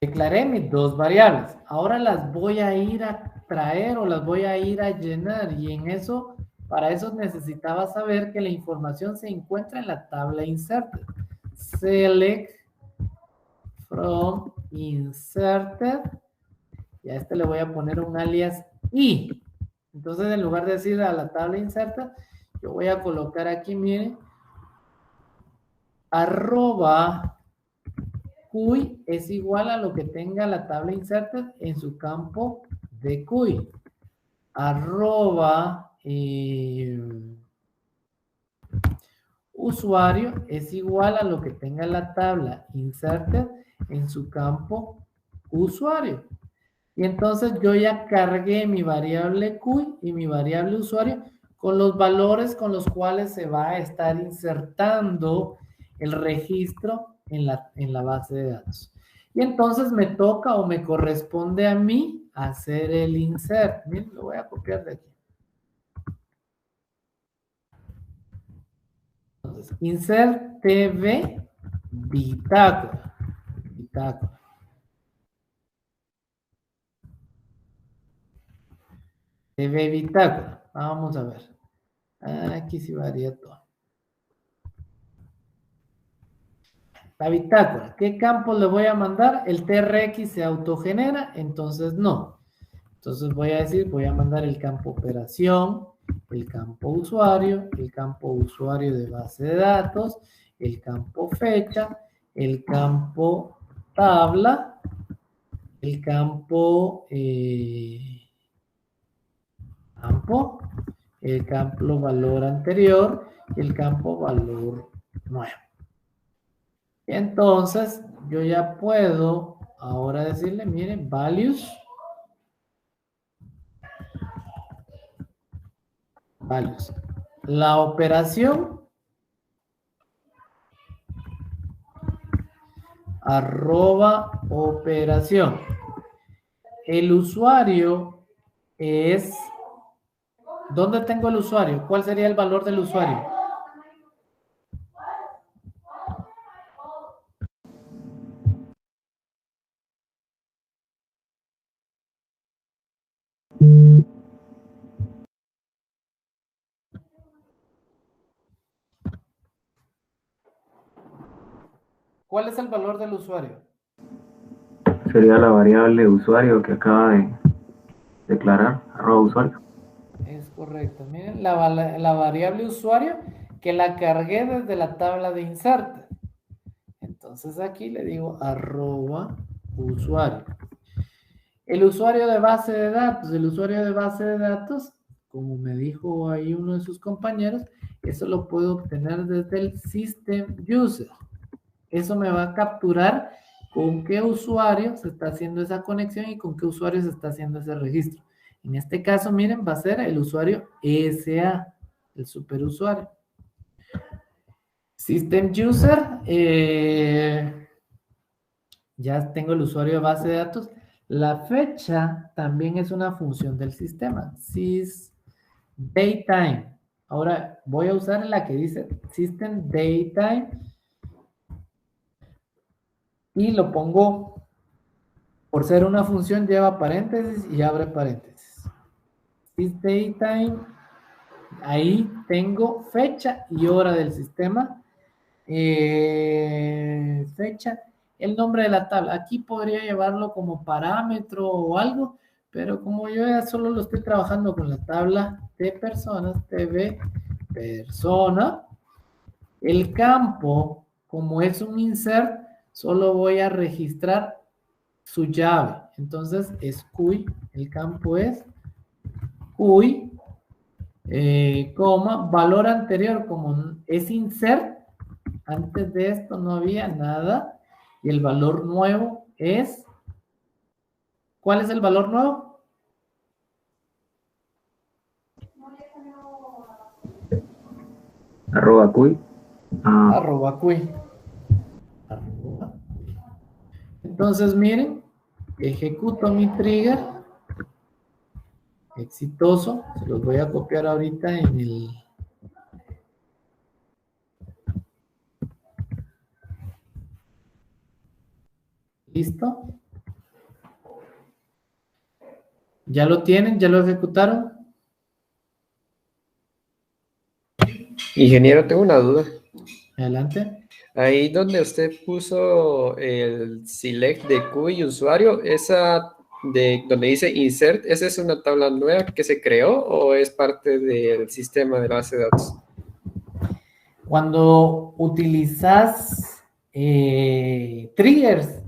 Declaré mis dos variables. Ahora las voy a ir a traer o las voy a ir a llenar, y en eso, para eso necesitaba saber que la información se encuentra en la tabla inserted. Select from inserted, y a este le voy a poner un alias i. Entonces, en lugar de decir a la tabla inserted, yo voy a colocar aquí, miren, arroba cuy es igual a lo que tenga la tabla inserted en su campo de cuy. Arroba usuario es igual a lo que tenga la tabla inserted en su campo usuario. Y entonces yo ya cargué mi variable cuy y mi variable usuario con los valores con los cuales se va a estar insertando el registro en la base de datos. Y entonces me toca o me corresponde a mí hacer el insert. Miren, lo voy a copiar de aquí. Entonces, insert TV bitácora. Bitácora. TV bitácora. Vamos a ver. Aquí sí varía todo. La bitácora. ¿Qué campos le voy a mandar? El TRX se autogenera, entonces no. Entonces voy a decir, voy a mandar el campo operación, el campo usuario, el campo usuario de base de datos, el campo fecha, el campo tabla, el campo el campo valor anterior y el campo valor nuevo. Entonces, yo ya puedo ahora decirle, miren, values. La operación arroba operación. El usuario es, ¿dónde tengo el usuario? ¿Cuál sería el valor del usuario? ¿Cuál es el valor del usuario? Sería la variable usuario que acaba de declarar, arroba usuario. Es correcto. Miren, la variable usuario que la cargué desde la tabla de insert. Entonces aquí le digo arroba usuario. El usuario de base de datos, como me dijo ahí uno de sus compañeros, eso lo puedo obtener desde el system user. Eso me va a capturar con qué usuario se está haciendo esa conexión y con qué usuario se está haciendo ese registro. En este caso, miren, va a ser el usuario SA, el superusuario. System user, ya tengo el usuario de base de datos. La fecha también es una función del sistema. SysDatetime. Ahora voy a usar la que dice System Datetime y lo pongo, por ser una función, lleva paréntesis y abre paréntesis. SysDatetime, ahí tengo fecha y hora del sistema. Fecha, el nombre de la tabla. Aquí podría llevarlo como parámetro o algo, pero como yo ya solo lo estoy trabajando con la tabla de personas, TV persona, el campo, como es un insert, solo voy a registrar su llave. Entonces es cuy, el campo es cuy, coma, valor anterior, como es insert, antes de esto no había nada, y el valor nuevo es, ¿cuál es el valor nuevo? @cuy. @cuy. Entonces, miren, ejecuto mi trigger. Exitoso. Se los voy a copiar ahorita en el... ¿Listo? ¿Ya lo tienen? ¿Ya lo ejecutaron? Ingeniero, tengo una duda. Adelante. Ahí donde usted puso el select de QI usuario, esa de donde dice insert, ¿esa es una tabla nueva que se creó o es parte del sistema de la base de datos? Cuando utilizas triggers,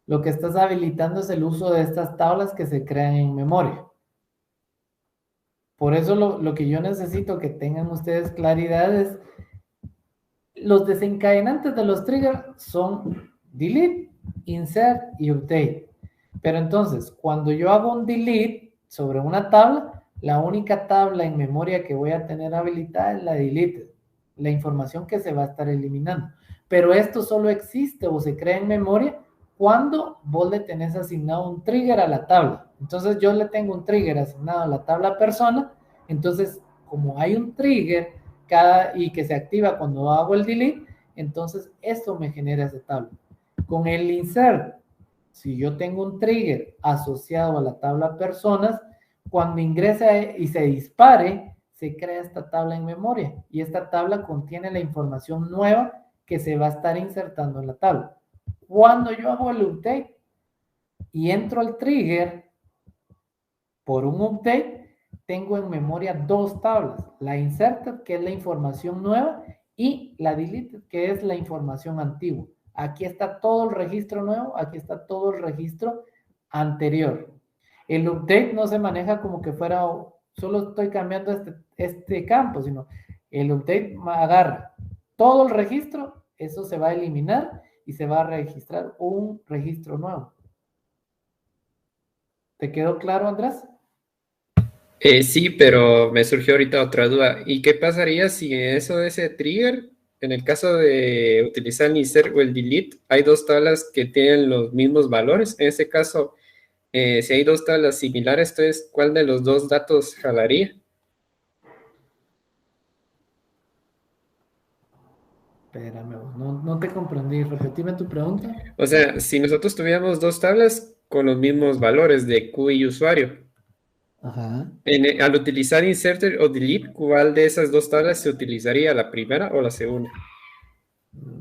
lo que estás habilitando es el uso de estas tablas que se crean en memoria. Por eso lo que yo necesito que tengan ustedes claridad es los desencadenantes de los triggers son delete, insert y update. Pero entonces, cuando yo hago un delete sobre una tabla, la única tabla en memoria que voy a tener habilitada es la delete, la información que se va a estar eliminando. Pero esto solo existe o se crea en memoria cuando vos le tenés asignado un trigger a la tabla. Entonces yo le tengo un trigger asignado a la tabla persona, entonces como hay un trigger y que se activa cuando hago el delete, entonces esto me genera esa tabla. Con el insert, si yo tengo un trigger asociado a la tabla personas, cuando ingrese y se dispare, se crea esta tabla en memoria y esta tabla contiene la información nueva que se va a estar insertando en la tabla. Cuando yo hago el update y entro al trigger por un update, tengo en memoria dos tablas, la inserted, que es la información nueva, y la deleted, que es la información antigua. Aquí está todo el registro nuevo, aquí está todo el registro anterior. El update no se maneja como que fuera, solo estoy cambiando este campo, sino el update agarra todo el registro, eso se va a eliminar y se va a registrar un registro nuevo. ¿Te quedó claro, Andrés? Sí, pero me surgió ahorita otra duda. ¿Y qué pasaría si en eso de ese trigger, en el caso de utilizar el insert o el delete, hay dos tablas que tienen los mismos valores? En ese caso, si hay dos tablas similares, entonces, ¿cuál de los dos datos jalaría? Espérame, no te comprendí. Repetime tu pregunta. O sea, si nosotros tuviéramos dos tablas con los mismos valores de Q y usuario, Ajá. al utilizar insert o delete, ¿cuál de esas dos tablas se utilizaría, la primera o la segunda?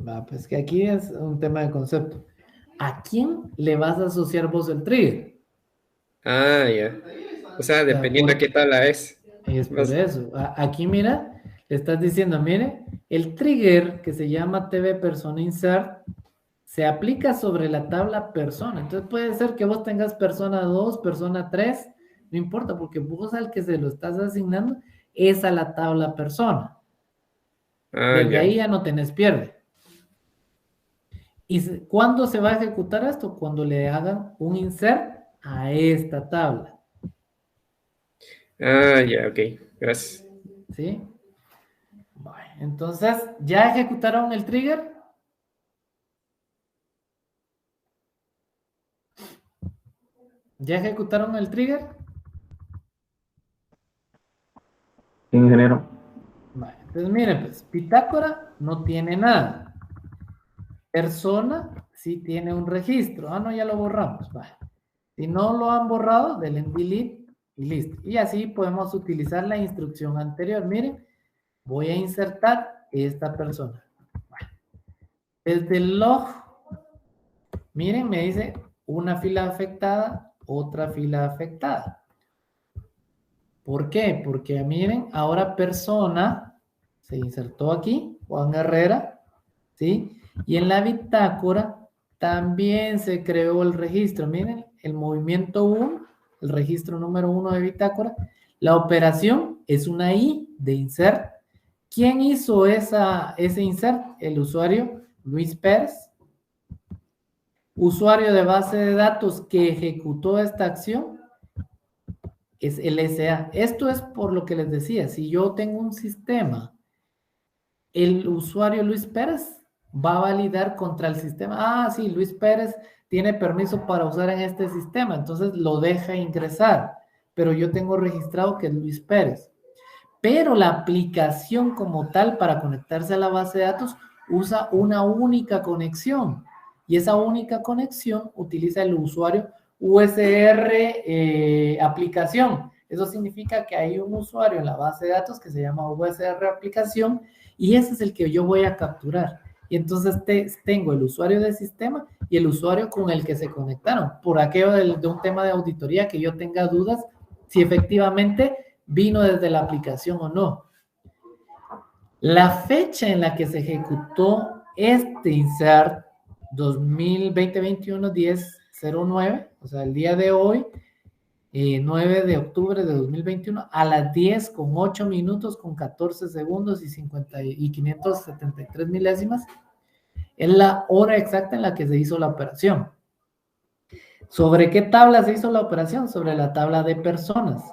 Va, pues que aquí es un tema de concepto. ¿A quién le vas a asociar vos el trigger? Ah, ya. O sea, dependiendo de qué tabla es. Es por eso. Aquí, mira, le estás diciendo, mire, el trigger que se llama TV Persona Insert se aplica sobre la tabla persona. Entonces puede ser que vos tengas persona 2, persona 3, no importa, porque vos al que se lo estás asignando es a la tabla persona. Desde ahí ya no tenés pierde. ¿Y cuándo se va a ejecutar esto? Cuando le hagan un insert a esta tabla. Ah, ya, ok. Gracias. ¿Sí? Bueno, entonces, ¿ya ejecutaron el trigger? ¿Ya ejecutaron el trigger? Sí, ingeniero. Vale, entonces miren, pues, bitácora no tiene nada. Persona sí tiene un registro. Ah, no, ya lo borramos. Vale. Si no lo han borrado, denle en delete y listo. Y así podemos utilizar la instrucción anterior. Miren, voy a insertar esta persona. Vale. Desde el log, miren, me dice una fila afectada, otra fila afectada. ¿Por qué? Porque miren, ahora persona se insertó aquí, Juan Herrera, ¿sí? Y en la bitácora también se creó el registro. Miren, el movimiento 1, el registro número 1 de bitácora. La operación es una I de insert. ¿Quién hizo ese insert? El usuario Luis Pérez. Usuario de base de datos que ejecutó esta acción es el SA. Esto es por lo que les decía, si yo tengo un sistema el usuario Luis Pérez va a validar contra el sistema. Ah, sí, Luis Pérez tiene permiso para usar en este sistema, entonces lo deja ingresar, pero yo tengo registrado que es Luis Pérez. Pero la aplicación como tal para conectarse a la base de datos usa una única conexión, y esa única conexión utiliza el usuario USR aplicación. Eso significa que hay un usuario en la base de datos que se llama USR aplicación, y ese es el que yo voy a capturar. Y entonces tengo el usuario del sistema y el usuario con el que se conectaron. Por aquello de un tema de auditoría que yo tenga dudas si efectivamente vino desde la aplicación o no. La fecha en la que se ejecutó este insert 2020-21-10-09, o sea, el día de hoy, 9 de octubre de 2021, a las 10 con 8 minutos, con 14 segundos y 573 milésimas, es la hora exacta en la que se hizo la operación. ¿Sobre qué tabla se hizo la operación? Sobre la tabla de personas.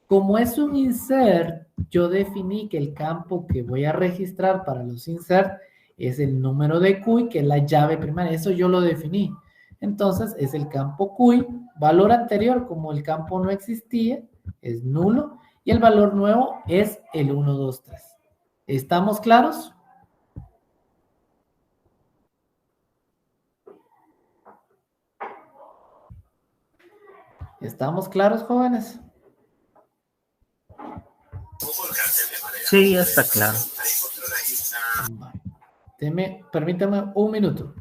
Como es un insert, yo definí que el campo que voy a registrar para los insert es el número de CUI, que es la llave primaria. Eso yo lo definí. Entonces, es el campo CUI. Valor anterior, como el campo no existía, es nulo. Y el valor nuevo es el 1, 2, 3. ¿Estamos claros? ¿Estamos claros, jóvenes? Sí, ya está claro. Permítame un minuto.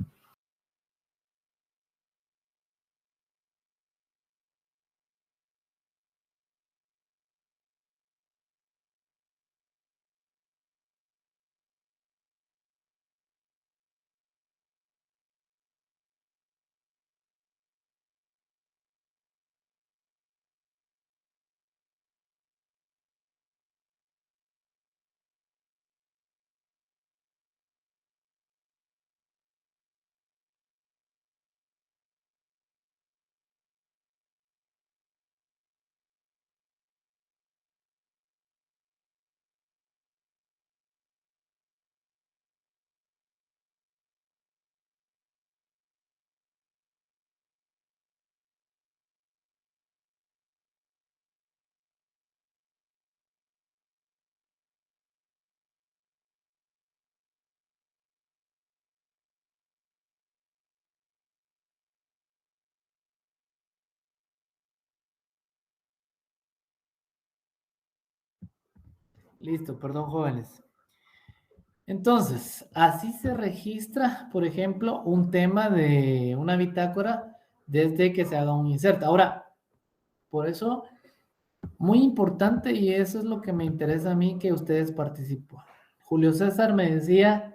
Listo, perdón, jóvenes. Entonces, así se registra, por ejemplo, un tema de una bitácora desde que se haga un insert. Ahora, por eso, muy importante, y eso es lo que me interesa a mí que ustedes participen. Julio César me decía,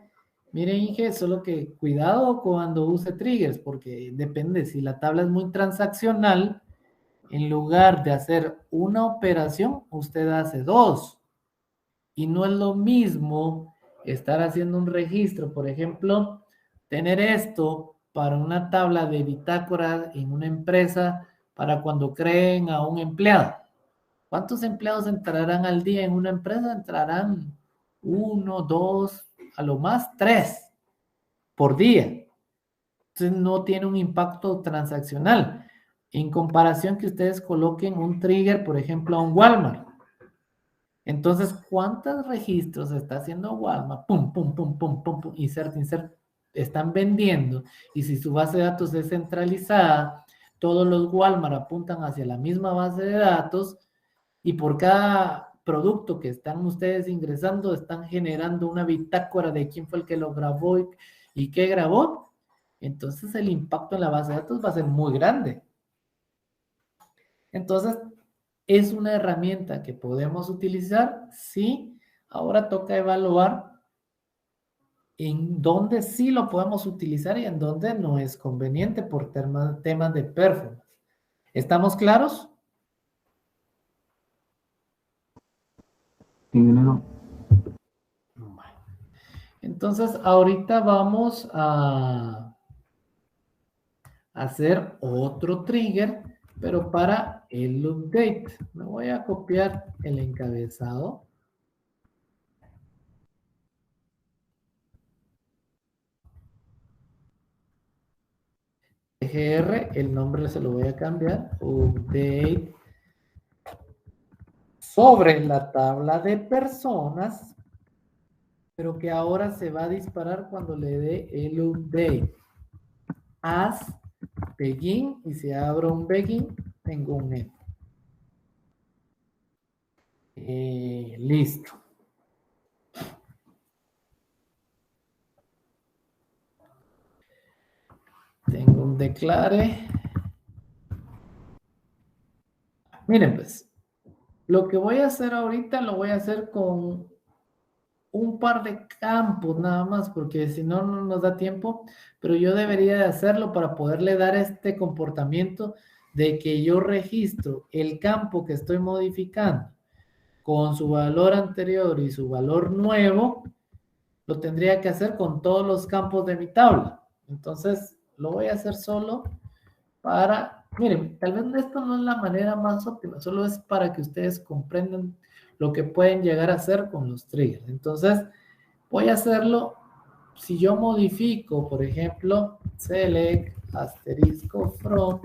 mire, Inge, solo que cuidado cuando use triggers, porque depende, si la tabla es muy transaccional, en lugar de hacer una operación, usted hace dos. Y no es lo mismo estar haciendo un registro, por ejemplo, tener esto para una tabla de bitácora en una empresa para cuando creen a un empleado. ¿Cuántos empleados entrarán al día en una empresa? Entrarán 1, 2, a lo más 3 por día. Entonces no tiene un impacto transaccional. En comparación que ustedes coloquen un trigger, por ejemplo, a un Walmart. Entonces, ¿cuántos registros está haciendo Walmart? Pum, pum, pum, pum, pum, pum, insert, insert. Están vendiendo. Y si su base de datos es centralizada, todos los Walmart apuntan hacia la misma base de datos y por cada producto que están ustedes ingresando, están generando una bitácora de quién fue el que lo grabó y qué grabó. Entonces, el impacto en la base de datos va a ser muy grande. Entonces, ¿es una herramienta que podemos utilizar? Sí. Ahora toca evaluar en dónde sí lo podemos utilizar y en dónde no es conveniente por temas de performance. ¿Estamos claros? Ingeniero. Entonces, ahorita vamos a hacer otro trigger, pero para el update. Me voy a copiar el encabezado. TGR, el nombre se lo voy a cambiar, update, sobre la tabla de personas, pero que ahora se va a disparar cuando le dé el update. As begin, y si abro un begin, tengo un end. Listo. Tengo un declare. Miren pues, lo que voy a hacer ahorita lo voy a hacer con un par de campos nada más, porque si no, no nos da tiempo, pero yo debería de hacerlo para poderle dar este comportamiento de que yo registro el campo que estoy modificando con su valor anterior y su valor nuevo, lo tendría que hacer con todos los campos de mi tabla. Entonces, lo voy a hacer solo para, miren, tal vez esto no es la manera más óptima, solo es para que ustedes comprendan lo que pueden llegar a hacer con los triggers. Entonces, voy a hacerlo, si yo modifico, por ejemplo, select asterisco from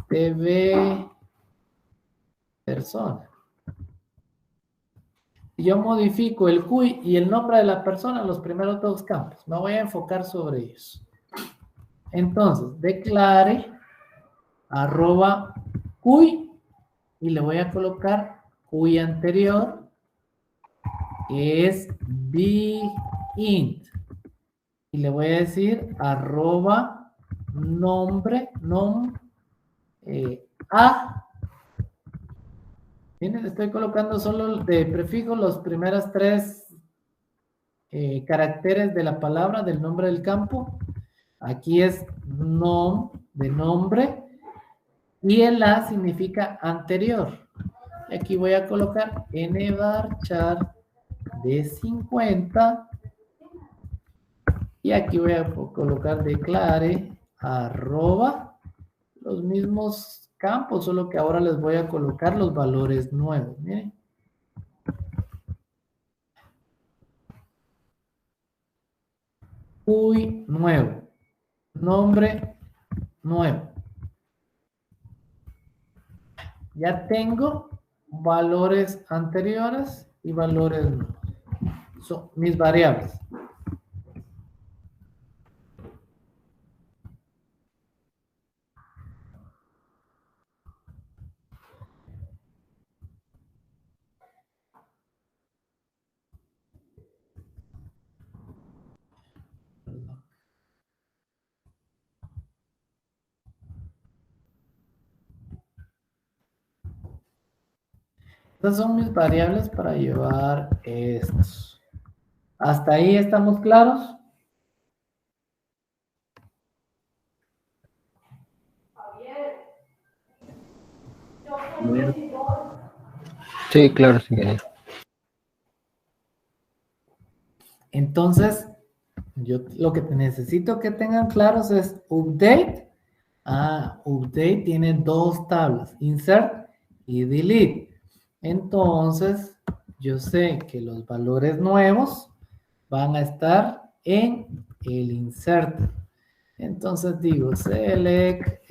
tv persona. Si yo modifico el QI y el nombre de la persona, los primeros dos campos, me voy a enfocar sobre ellos. Entonces, declare arroba QI y le voy a colocar QI anterior, que es begin. Y le voy a decir arroba nombre, a. Miren, estoy colocando solo de prefijo los primeros tres caracteres de la palabra, del nombre del campo. Aquí es nom, de nombre, y el a significa anterior. Y aquí voy a colocar nvarchar de 50, y aquí voy a colocar declare arroba los mismos campos, solo que ahora les voy a colocar los valores nuevos. Miren. QI nuevo, nombre nuevo. Ya tengo valores anteriores y valores nuevos. Son mis variables. Estas son mis variables para llevar estos. ¿Hasta ahí estamos claros? Sí, claro, sí, ingeniero. Entonces, yo lo que necesito que tengan claros es update. Update tiene dos tablas, insert y delete. Entonces, yo sé que los valores nuevos van a estar en el insert. Entonces digo select,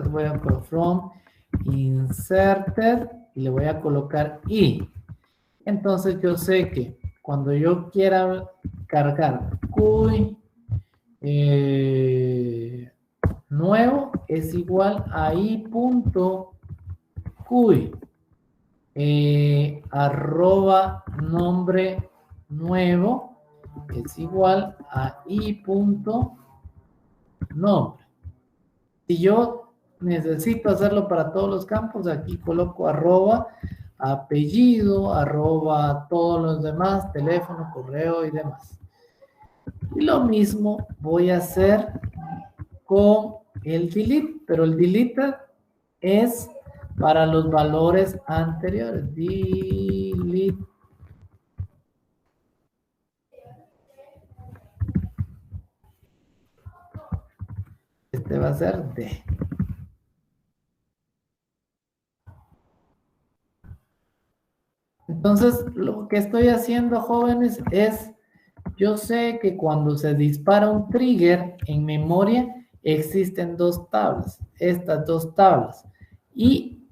voy a poner from inserted y le voy a colocar i. Entonces yo sé que cuando yo quiera cargar QI nuevo es igual a i.QI arroba nombre nuevo es igual a i.nombre. Si yo necesito hacerlo para todos los campos, aquí coloco arroba apellido, arroba todos los demás, teléfono, correo y demás. Y lo mismo voy a hacer con el delete, pero el delete es para los valores anteriores. Delete. Este va a ser D. Entonces, lo que estoy haciendo, jóvenes, es Yo sé que cuando se dispara un trigger en memoria, existen dos tablas, estas dos tablas. Y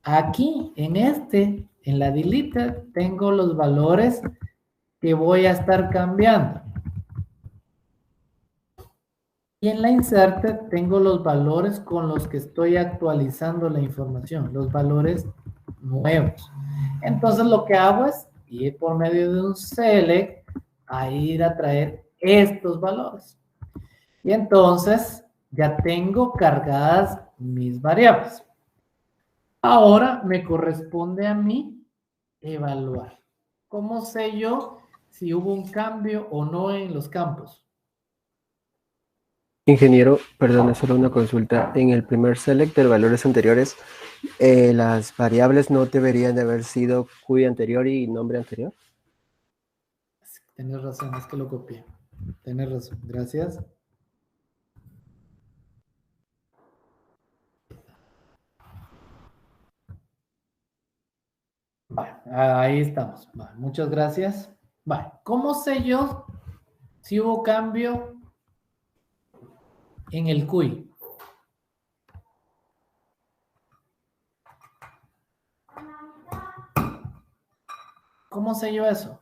aquí, en la deleted, tengo los valores que voy a estar cambiando. Y en la inserted tengo los valores con los que estoy actualizando la información, los valores nuevos. Entonces lo que hago es ir por medio de un select a ir a traer estos valores. Y entonces ya tengo cargadas mis variables. Ahora me corresponde a mí evaluar. ¿Cómo sé yo si hubo un cambio o no en los campos? Ingeniero, perdón, solo una consulta. En el primer select de valores anteriores, las variables no deberían de haber sido QI anterior y nombre anterior. Tienes razón, es que lo copié. Tienes razón, gracias. Vale, ahí estamos. Vale, muchas gracias. Vale, ¿cómo sé yo si hubo cambio en el QI? ¿Cómo sé yo eso?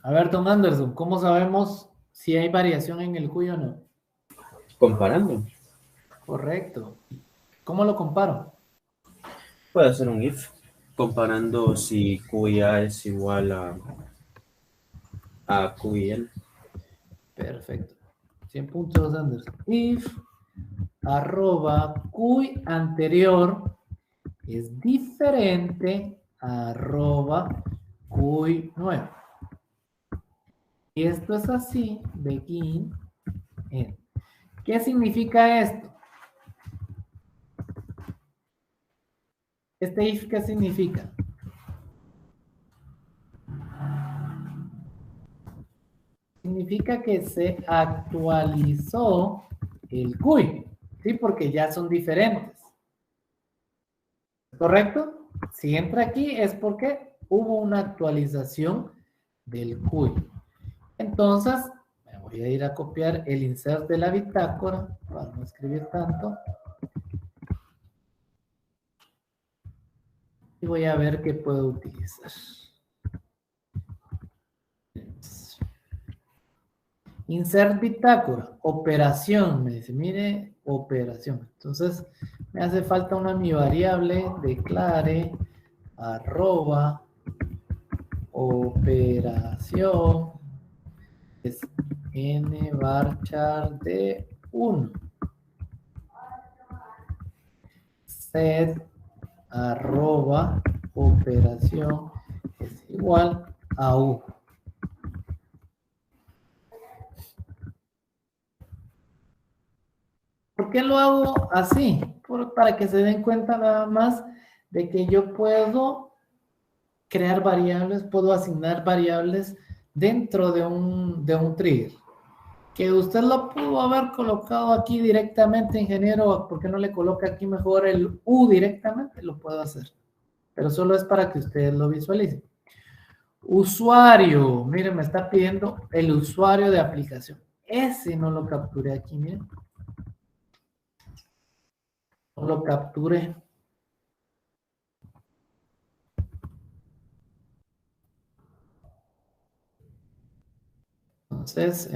A ver, Tom Anderson, ¿cómo sabemos si hay variación en el QI o no? Comparando. Correcto. ¿Cómo lo comparo? Puede hacer un if, comparando si QIA es igual a QIL. Perfecto. 100 puntos, Anderson. If arroba QI anterior es diferente a arroba QI nuevo. Y esto es así, begin, end. ¿Qué significa esto? Este if, ¿qué significa? Significa que se actualizó el QI, ¿sí? Porque ya son diferentes. ¿Correcto? Si entra aquí es porque hubo una actualización del QI. Entonces, me voy a ir a copiar el insert de la bitácora para no escribir tanto. Y voy a ver qué puedo utilizar. Insert bitácora, operación, me dice, mire, operación. Entonces, me hace falta una mi variable, declare, arroba, operación, es n varchar de 1. Set, arroba, operación, es igual a 1. ¿Por qué lo hago así? Para que se den cuenta nada más de que yo puedo crear variables, puedo asignar variables dentro de un trigger. Que usted lo pudo haber colocado aquí directamente, ingeniero, ¿por qué no le coloca aquí mejor el U directamente? Lo puedo hacer. Pero solo es para que ustedes lo visualicen. Usuario, miren, me está pidiendo el usuario de aplicación. Ese no lo capturé aquí, miren. No lo capture. Entonces,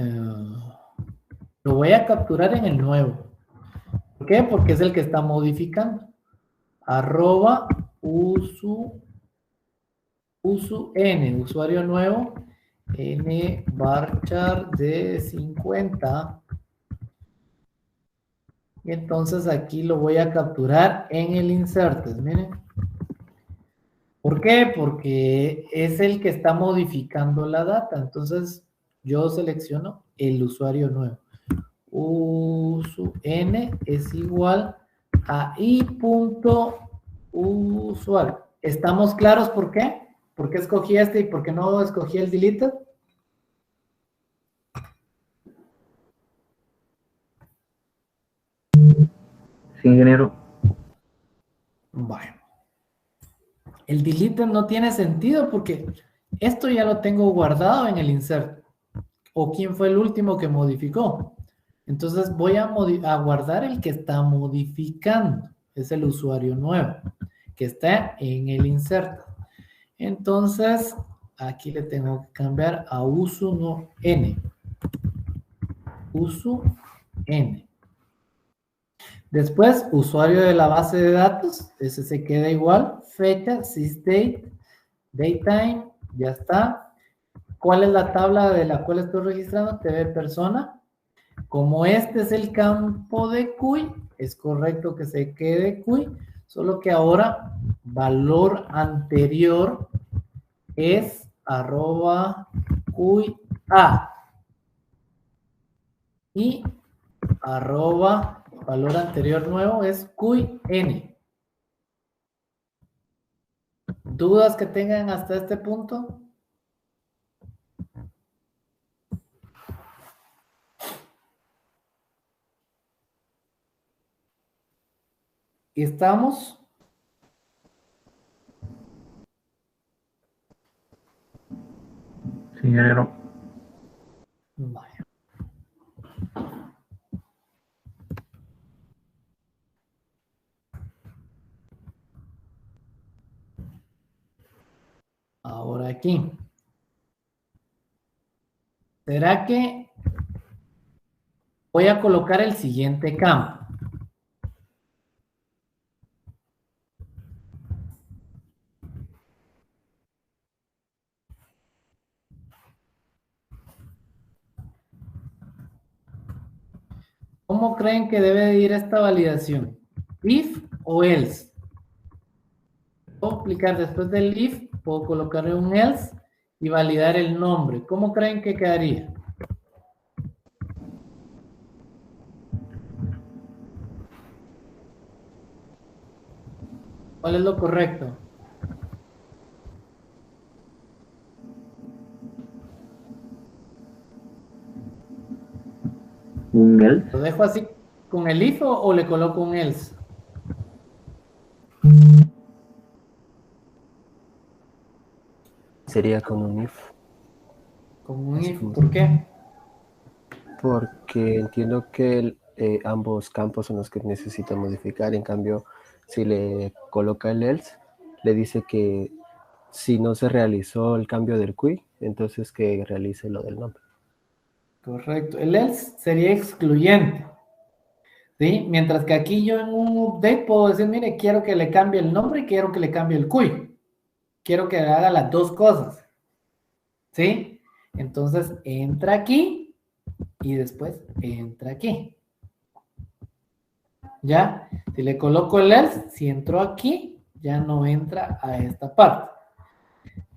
lo voy a capturar en el nuevo. ¿Por qué? Porque es el que está modificando. Arroba usu n, usuario nuevo, n varchar de 50. Y entonces aquí lo voy a capturar en el inserted, miren. ¿Por qué? Porque es el que está modificando la data. Entonces yo selecciono el usuario nuevo. N es igual a i.usuario. ¿Estamos claros por qué? ¿Por qué escogí este y por qué no escogí el deleted? Sí, ingeniero. Bueno. El delete no tiene sentido porque esto ya lo tengo guardado en el insert. ¿O quién fue el último que modificó? Entonces voy a guardar el que está modificando. Es el usuario nuevo que está en el insert. Entonces, aquí le tengo que cambiar a uso no n. Uso n. Después, usuario de la base de datos. Ese se queda igual. Fecha, sysdate, datetime, ya está. ¿Cuál es la tabla de la cual estoy registrando? TV persona. Como este es el campo de QI, es correcto que se quede QI, solo que ahora valor anterior es arroba QIA y arroba valor anterior nuevo es QIN. ¿Dudas que tengan hasta este punto? ¿Estamos? Sí, ingeniero. Vaya. Ahora aquí. ¿Será que voy a colocar el siguiente campo? ¿Cómo creen que debe de ir esta validación? ¿If o else? Puedo aplicar después del if, puedo colocarle un else y validar el nombre. ¿Cómo creen que quedaría? ¿Cuál es lo correcto? Un else. ¿Lo dejo así con el if o le coloco un else? Sería con un if, Con un así if, como ¿por qué? porque entiendo que ambos campos son los que necesita modificar. En cambio, si le coloca el else, le dice que si no se realizó el cambio del QI, entonces que realice lo del nombre. Correcto. El else sería excluyente. ¿Sí? Mientras que aquí yo en un update puedo decir, mire, quiero que le cambie el nombre y quiero que le cambie el QI. Quiero que haga las dos cosas. ¿Sí? Entonces entra aquí y después entra aquí. ¿Ya? Si le coloco el else, si entró aquí, ya no entra a esta parte.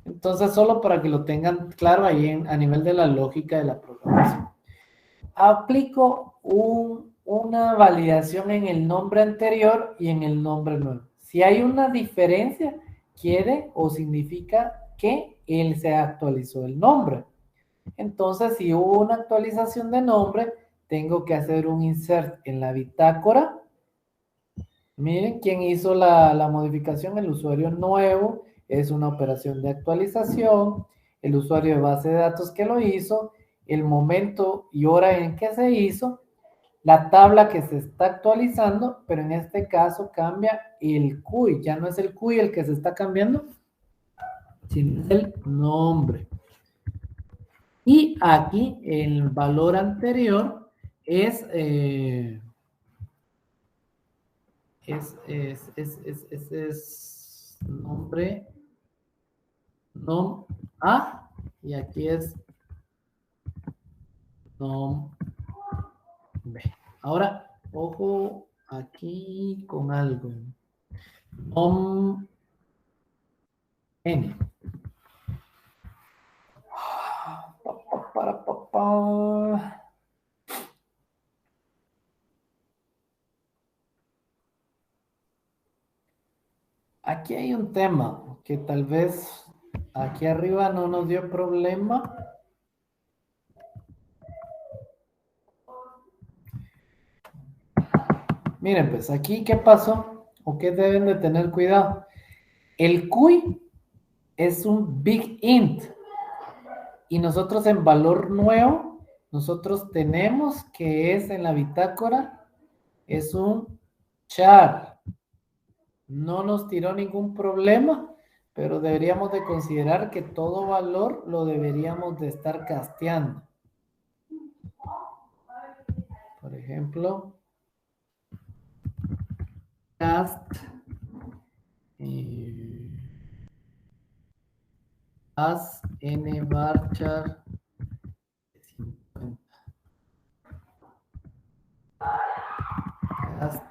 Entonces, solo para que lo tengan claro ahí a nivel de la lógica de la programación. Aplico una validación en el nombre anterior y en el nombre nuevo. Si hay una diferencia, quiere o significa que él se actualizó el nombre. Entonces, si hubo una actualización de nombre, tengo que hacer un insert en la bitácora. Miren quién hizo la modificación, el usuario nuevo, es una operación de actualización, el usuario de base de datos que lo hizo, el momento y hora en que se hizo, la tabla que se está actualizando, pero en este caso cambia el QI, ya no es el QI el que se está cambiando, sino el nombre. Y aquí el valor anterior es... es nombre, nom A, y aquí es nom B. Ahora, ojo aquí con algo. Nom N. Aquí hay un tema que tal vez aquí arriba no nos dio problema. Miren, pues aquí, ¿qué pasó? ¿O qué deben de tener cuidado? El cuy es un big int. Y nosotros en valor nuevo, nosotros tenemos que es en la bitácora, es un char. No nos tiró ningún problema, pero deberíamos de considerar que todo valor lo deberíamos de estar casteando. Por ejemplo, cast as nvarchar 50. Cast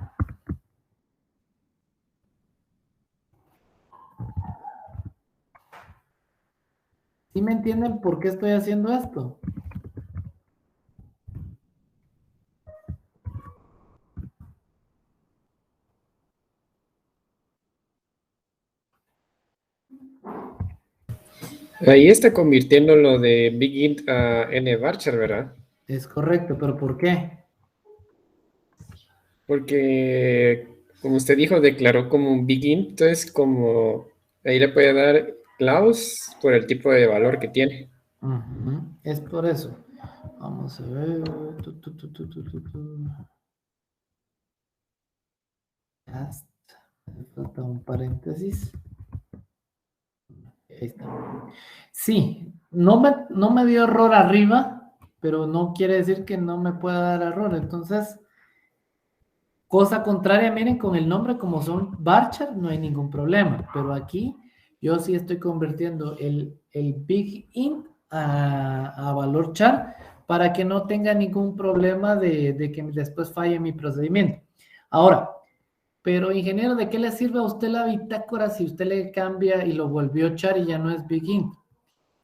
¿Sí me entienden por qué estoy haciendo esto? Ahí está convirtiendo lo de Big Int a nvarchar, ¿verdad? Es correcto, pero ¿por qué? Porque, como usted dijo, declaró como un Big Int, entonces como ahí le puede dar clause por el tipo de valor que tiene. Es por eso. Vamos a ver. Cast. Me falta un paréntesis. Ahí está. Sí, no me dio error arriba, pero no quiere decir que no me pueda dar error. Entonces, cosa contraria, miren, con el nombre como son varchar, no hay ningún problema. Pero aquí yo sí estoy convirtiendo el big int a valor char para que no tenga ningún problema de que después falle mi procedimiento. Ahora, pero ingeniero, ¿de qué le sirve a usted la bitácora si usted le cambia y lo volvió char y ya no es big int?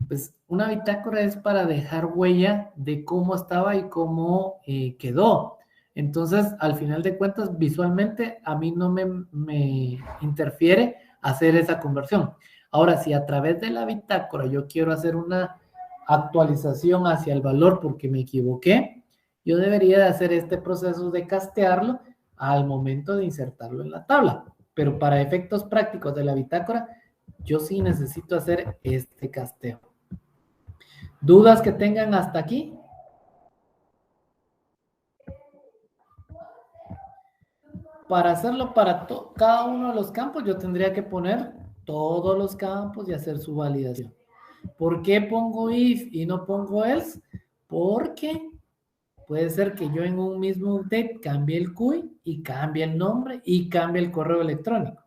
Pues una bitácora es para dejar huella de cómo estaba y cómo quedó. Entonces, al final de cuentas, visualmente a mí no me interfiere hacer esa conversión. Ahora, si a través de la bitácora yo quiero hacer una actualización hacia el valor porque me equivoqué, yo debería de hacer este proceso de castearlo al momento de insertarlo en la tabla. Pero para efectos prácticos de la bitácora, yo sí necesito hacer este casteo. ¿Dudas que tengan hasta aquí? Para hacerlo para cada uno de los campos, yo tendría que poner todos los campos y hacer su validación. ¿Por qué pongo if y no pongo else? Porque puede ser que yo en un mismo update cambie el CUI y cambie el nombre y cambie el correo electrónico.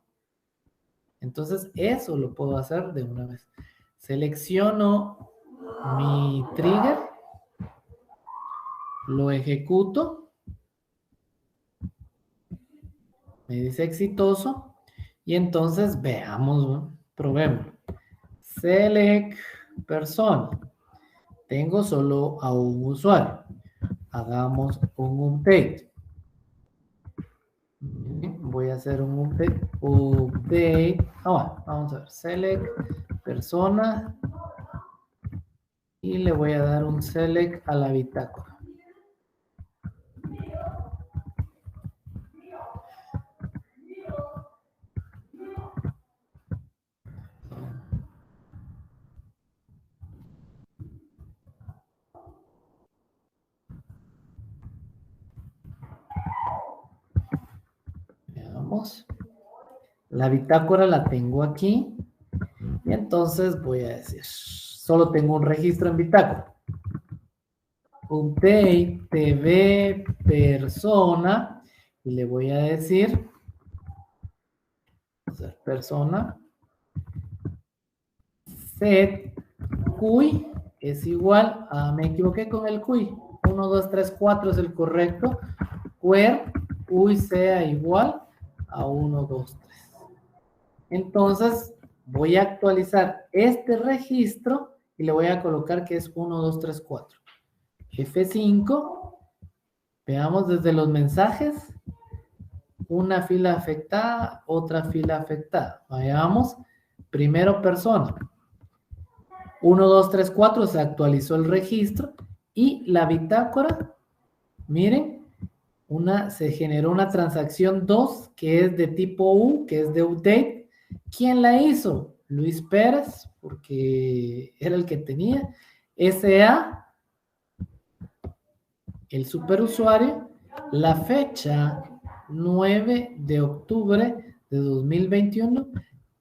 Entonces, eso lo puedo hacer de una vez. Selecciono mi trigger, lo ejecuto, me dice exitoso, y entonces veamos, probemos. Select persona. Tengo solo a un usuario. Hagamos un update. Voy a hacer un update. Vamos a ver. Select persona. Y le voy a dar un select a la bitácora. Veamos. La bitácora la tengo aquí. Y entonces voy a decir, solo tengo un registro en bitácora. Update TV persona. Y le voy a decir, persona, set cuy es igual a, me equivoqué con el cuy, 1, 2, 3, 4 es el correcto, where cuy sea igual a 1, 2, 3. Entonces, voy a actualizar este registro y le voy a colocar que es 1, 2, 3, 4. F5, veamos desde los mensajes, una fila afectada, otra fila afectada. Vayamos, primero persona. 1, 2, 3, 4 se actualizó el registro y la bitácora, miren, se generó una transacción 2 que es de tipo U, que es de update. ¿Quién la hizo? Luis Pérez, porque era el que tenía. SA, el superusuario, la fecha 9 de octubre de 2021.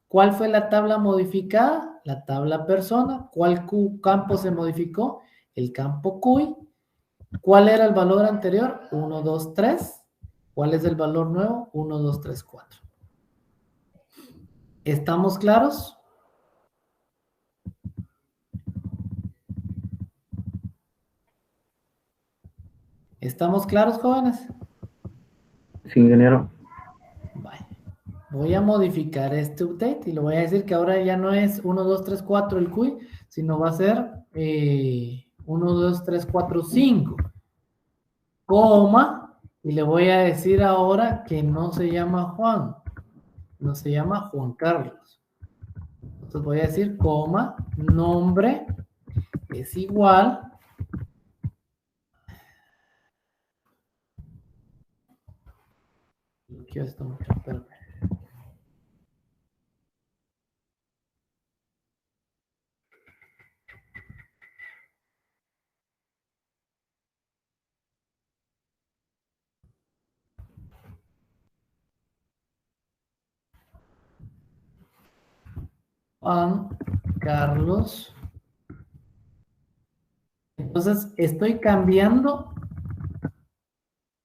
¿Cuál fue la tabla modificada? La tabla persona. ¿Cuál campo se modificó? El campo CUI. ¿Cuál era el valor anterior? 1, 2, 3. ¿Cuál es el valor nuevo? 1, 2, 3, 4. ¿Estamos claros? ¿Estamos claros, jóvenes? Sí, ingeniero. Vale. Voy a modificar este update y le voy a decir que ahora ya no es 1, 2, 3, 4 el CUI, sino va a ser 1, 2, 3, 4, 5. Coma, y le voy a decir ahora que no se llama Juan, no se llama Juan Carlos. Entonces voy a decir coma, nombre es igual Juan Carlos. Entonces estoy cambiando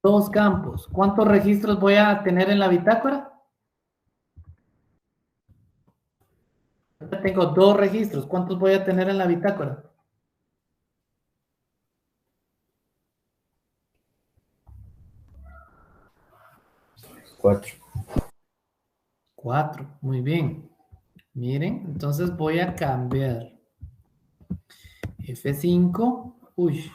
dos campos. ¿Cuántos registros voy a tener en la bitácora? Ahora tengo 2 registros. ¿Cuántos voy a tener en la bitácora? 4. 4. Muy bien. Miren, entonces voy a cambiar F5. Uy,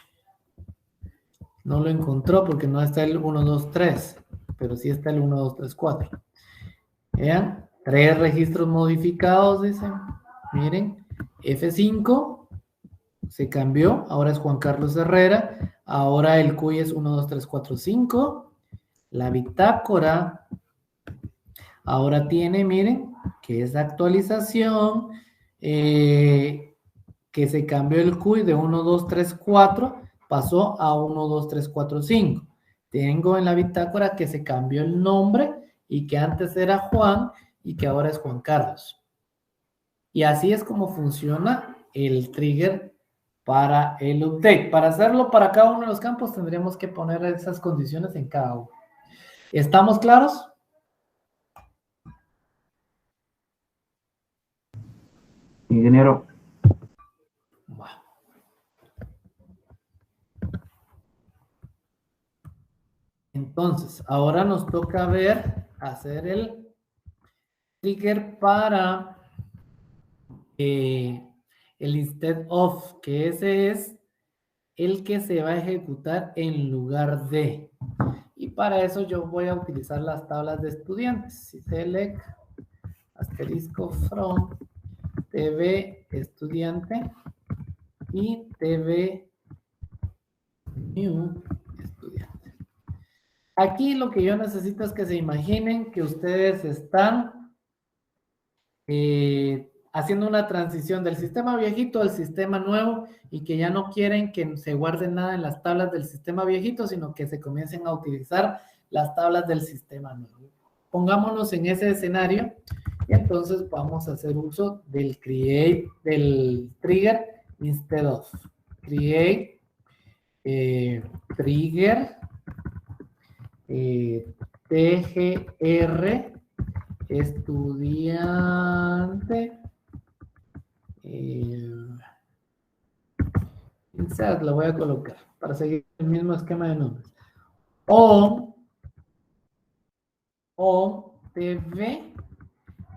no lo encontró porque no está el 1, 2, 3, pero sí está el 1, 2, 3, 4. Vean, 3 registros modificados, dicen. Miren, F5 se cambió, ahora es Juan Carlos Herrera, ahora el CUI es 1, 2, 3, 4, 5. La bitácora ahora tiene, miren, que es actualización, que se cambió el CUI de 1, 2, 3, 4, pasó a 1, 2, 3, 4, 5. Tengo en la bitácora que se cambió el nombre y que antes era Juan y que ahora es Juan Carlos. Y así es como funciona el trigger para el update. Para hacerlo para cada uno de los campos tendríamos que poner esas condiciones en cada uno. ¿Estamos claros? Ingeniero. Bueno. Entonces, ahora nos toca hacer el trigger para el instead of, que ese es el que se va a ejecutar en lugar de. Y para eso yo voy a utilizar las tablas de estudiantes. Select asterisco from TV estudiante y TV new estudiante. Aquí lo que yo necesito es que se imaginen que ustedes están haciendo una transición del sistema viejito al sistema nuevo y que ya no quieren que se guarde nada en las tablas del sistema viejito, sino que se comiencen a utilizar las tablas del sistema nuevo. Pongámonos en ese escenario y entonces vamos a hacer uso del create, del trigger instead of. Create trigger TGR estudiante insert, lo voy a colocar para seguir el mismo esquema de nombres. O TV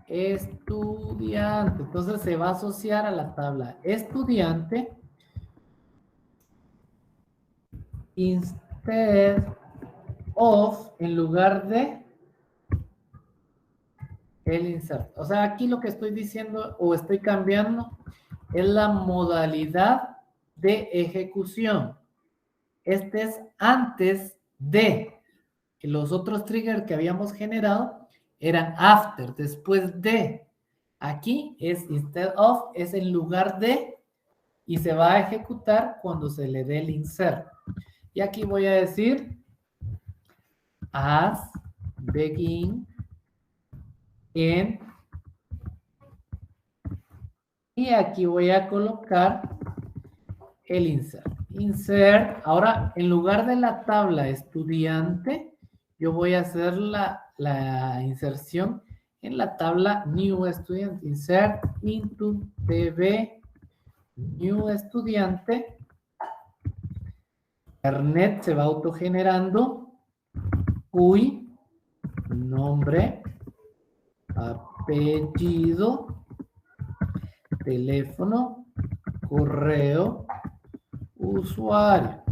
estudiante. Entonces se va a asociar a la tabla estudiante instead of en lugar de el insert. O sea, aquí lo que estoy diciendo o estoy cambiando es la modalidad de ejecución. Este es antes de. los otros triggers que habíamos generado eran after, después de. Aquí es instead of, es en lugar de, y se va a ejecutar cuando se le dé el insert. Y aquí voy a decir as, begin, end, y aquí voy a colocar el insert. Insert, ahora en lugar de la tabla estudiante, yo voy a hacer la inserción en la tabla new student. Insert into tv new estudiante. Internet se va autogenerando. Uy, nombre, apellido, teléfono, correo, usuario.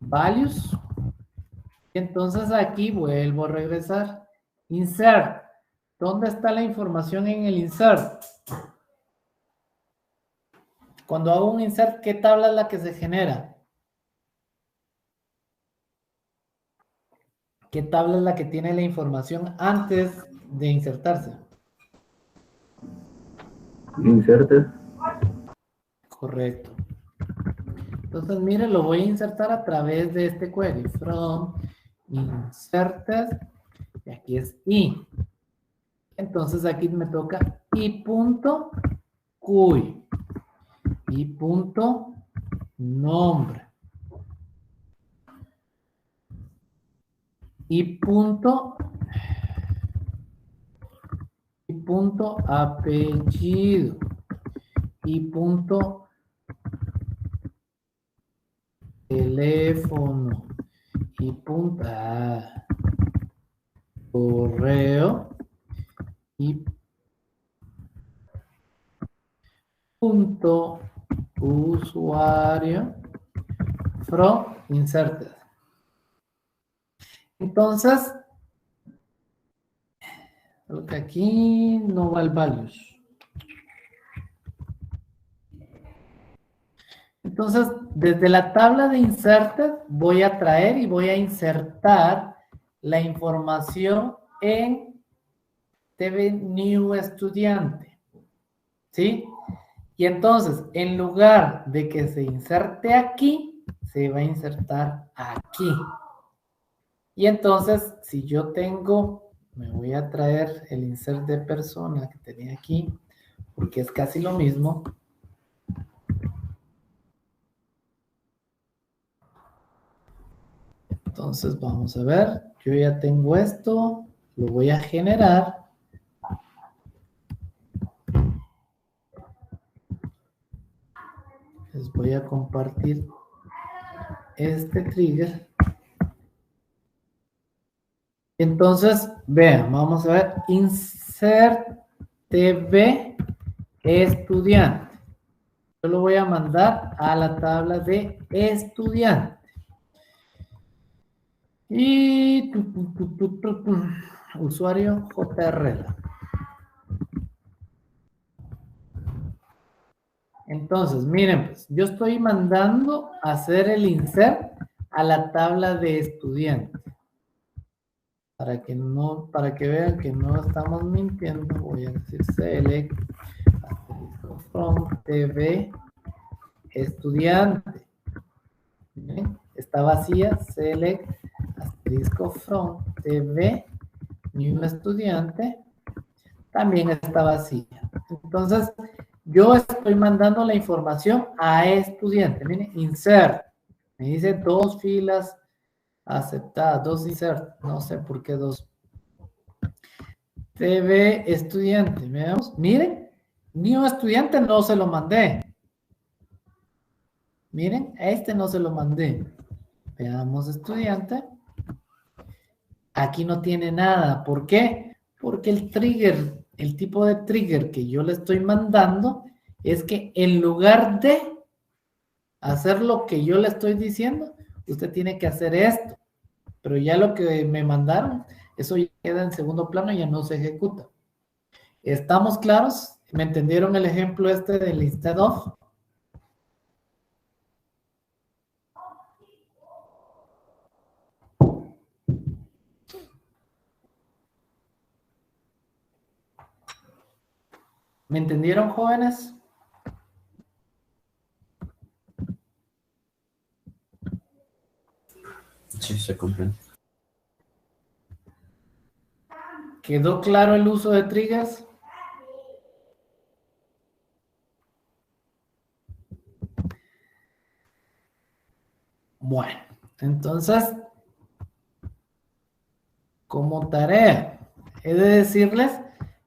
Values. Entonces aquí vuelvo a regresar. Insert. ¿Dónde está la información en el insert? Cuando hago un insert, ¿qué tabla es la que se genera? ¿Qué tabla es la que tiene la información antes de insertarse? Inserted. Correcto. Entonces, mire, lo voy a insertar a través de este query. From inserted. Y aquí es i. Entonces, aquí me toca i.cuy. I.nombre. Apellido. Teléfono. Correo. Usuario. From inserted. Entonces, creo que aquí no va el values. Entonces, desde la tabla de inserted voy a traer y voy a insertar la información en TV New Estudiante. ¿Sí? Y entonces, en lugar de que se inserte aquí, se va a insertar aquí. Y entonces, si yo tengo, me voy a traer el insert de persona que tenía aquí, porque es casi lo mismo. Entonces, vamos a ver, yo ya tengo esto, lo voy a generar. Les voy a compartir este trigger. Entonces, vean, vamos a ver, insert TV estudiante. Yo lo voy a mandar a la tabla de estudiante. Y usuario JRL. Entonces, miren, pues, yo estoy mandando a hacer el insert a la tabla de estudiante. Para que vean que no estamos mintiendo, voy a decir select from TV estudiante. ¿Bien? Está vacía, select asterisco from TV new estudiante. También está vacía. Entonces, yo estoy mandando la información a estudiante. Miren, insert. Me dice 2 filas aceptadas, 2 insert. No sé por qué 2. TV estudiante. Veamos. Miren, new estudiante no se lo mandé. Miren, a este no se lo mandé. Veamos estudiante. Aquí no tiene nada. ¿Por qué? Porque el trigger, el tipo de trigger que yo le estoy mandando es que en lugar de hacer lo que yo le estoy diciendo, usted tiene que hacer esto. Pero ya lo que me mandaron, eso ya queda en segundo plano y ya no se ejecuta. ¿Estamos claros? ¿Me entendieron el ejemplo este del instead of? ¿Me entendieron, jóvenes? Sí, se comprende. ¿Quedó claro el uso de triggers? Bueno, entonces, como tarea, he de decirles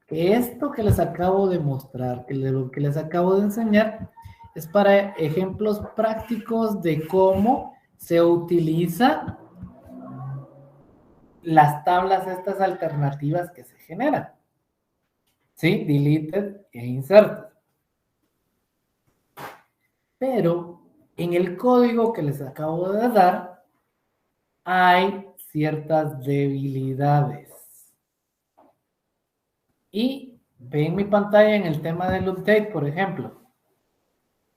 que esto que les acabo de mostrar, que les acabo de enseñar, es para ejemplos prácticos de cómo se utiliza las tablas estas alternativas que se generan. ¿Sí? Deleted e inserted. Pero en el código que les acabo de dar hay ciertas debilidades. Y ven mi pantalla en el tema del update, por ejemplo.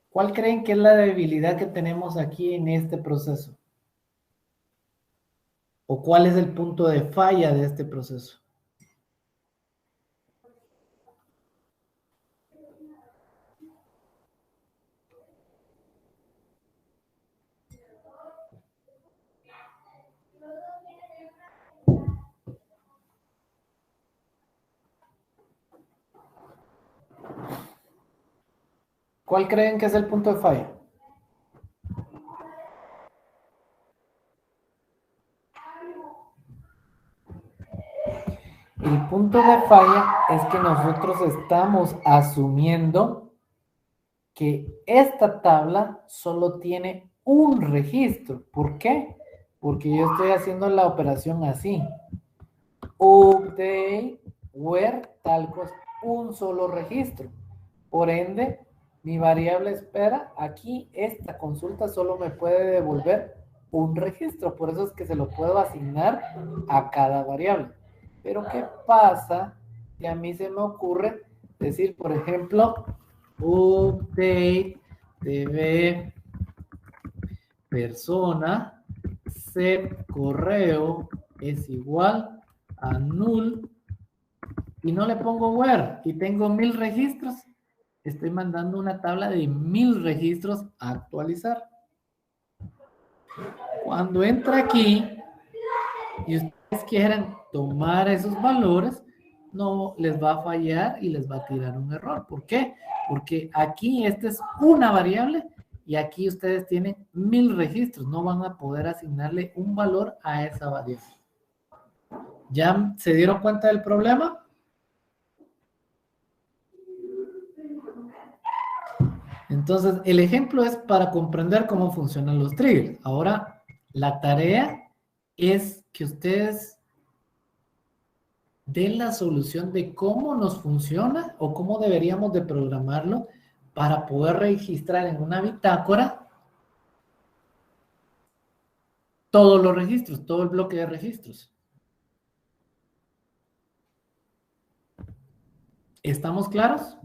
¿Cuál creen que es la debilidad que tenemos aquí en este proceso? ¿O cuál es el punto de falla de este proceso? ¿Cuál creen que es el punto de falla? El punto de falla es que nosotros estamos asumiendo que esta tabla solo tiene un registro. ¿Por qué? Porque yo estoy haciendo la operación así. Update, where, tal cosa, un solo registro. Por ende, mi variable espera, aquí esta consulta solo me puede devolver un registro. Por eso es que se lo puedo asignar a cada variable. Pero ¿qué pasa? Que a mí se me ocurre decir, por ejemplo, update db persona set correo es igual a null y no le pongo where y tengo 1000 registros. Estoy mandando una tabla de 1000 registros a actualizar. Cuando entra aquí y ustedes quieran tomar esos valores, no les va a fallar y les va a tirar un error. ¿Por qué? Porque aquí esta es una variable y aquí ustedes tienen 1000 registros. No van a poder asignarle un valor a esa variable. ¿Ya se dieron cuenta del problema? Entonces, el ejemplo es para comprender cómo funcionan los triggers. Ahora, la tarea es que ustedes den la solución de cómo nos funciona o cómo deberíamos de programarlo para poder registrar en una bitácora todos los registros, todo el bloque de registros. ¿Estamos claros?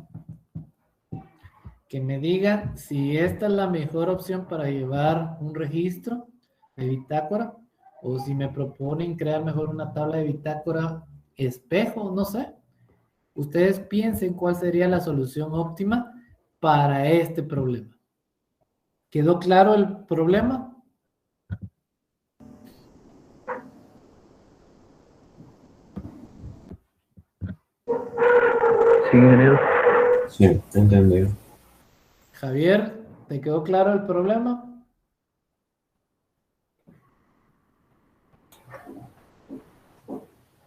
Que me digan si esta es la mejor opción para llevar un registro de bitácora o si me proponen crear mejor una tabla de bitácora espejo, no sé. Ustedes piensen cuál sería la solución óptima para este problema. ¿Quedó claro el problema? Sí, ingeniero. Sí, entendido. Javier, ¿te quedó claro el problema?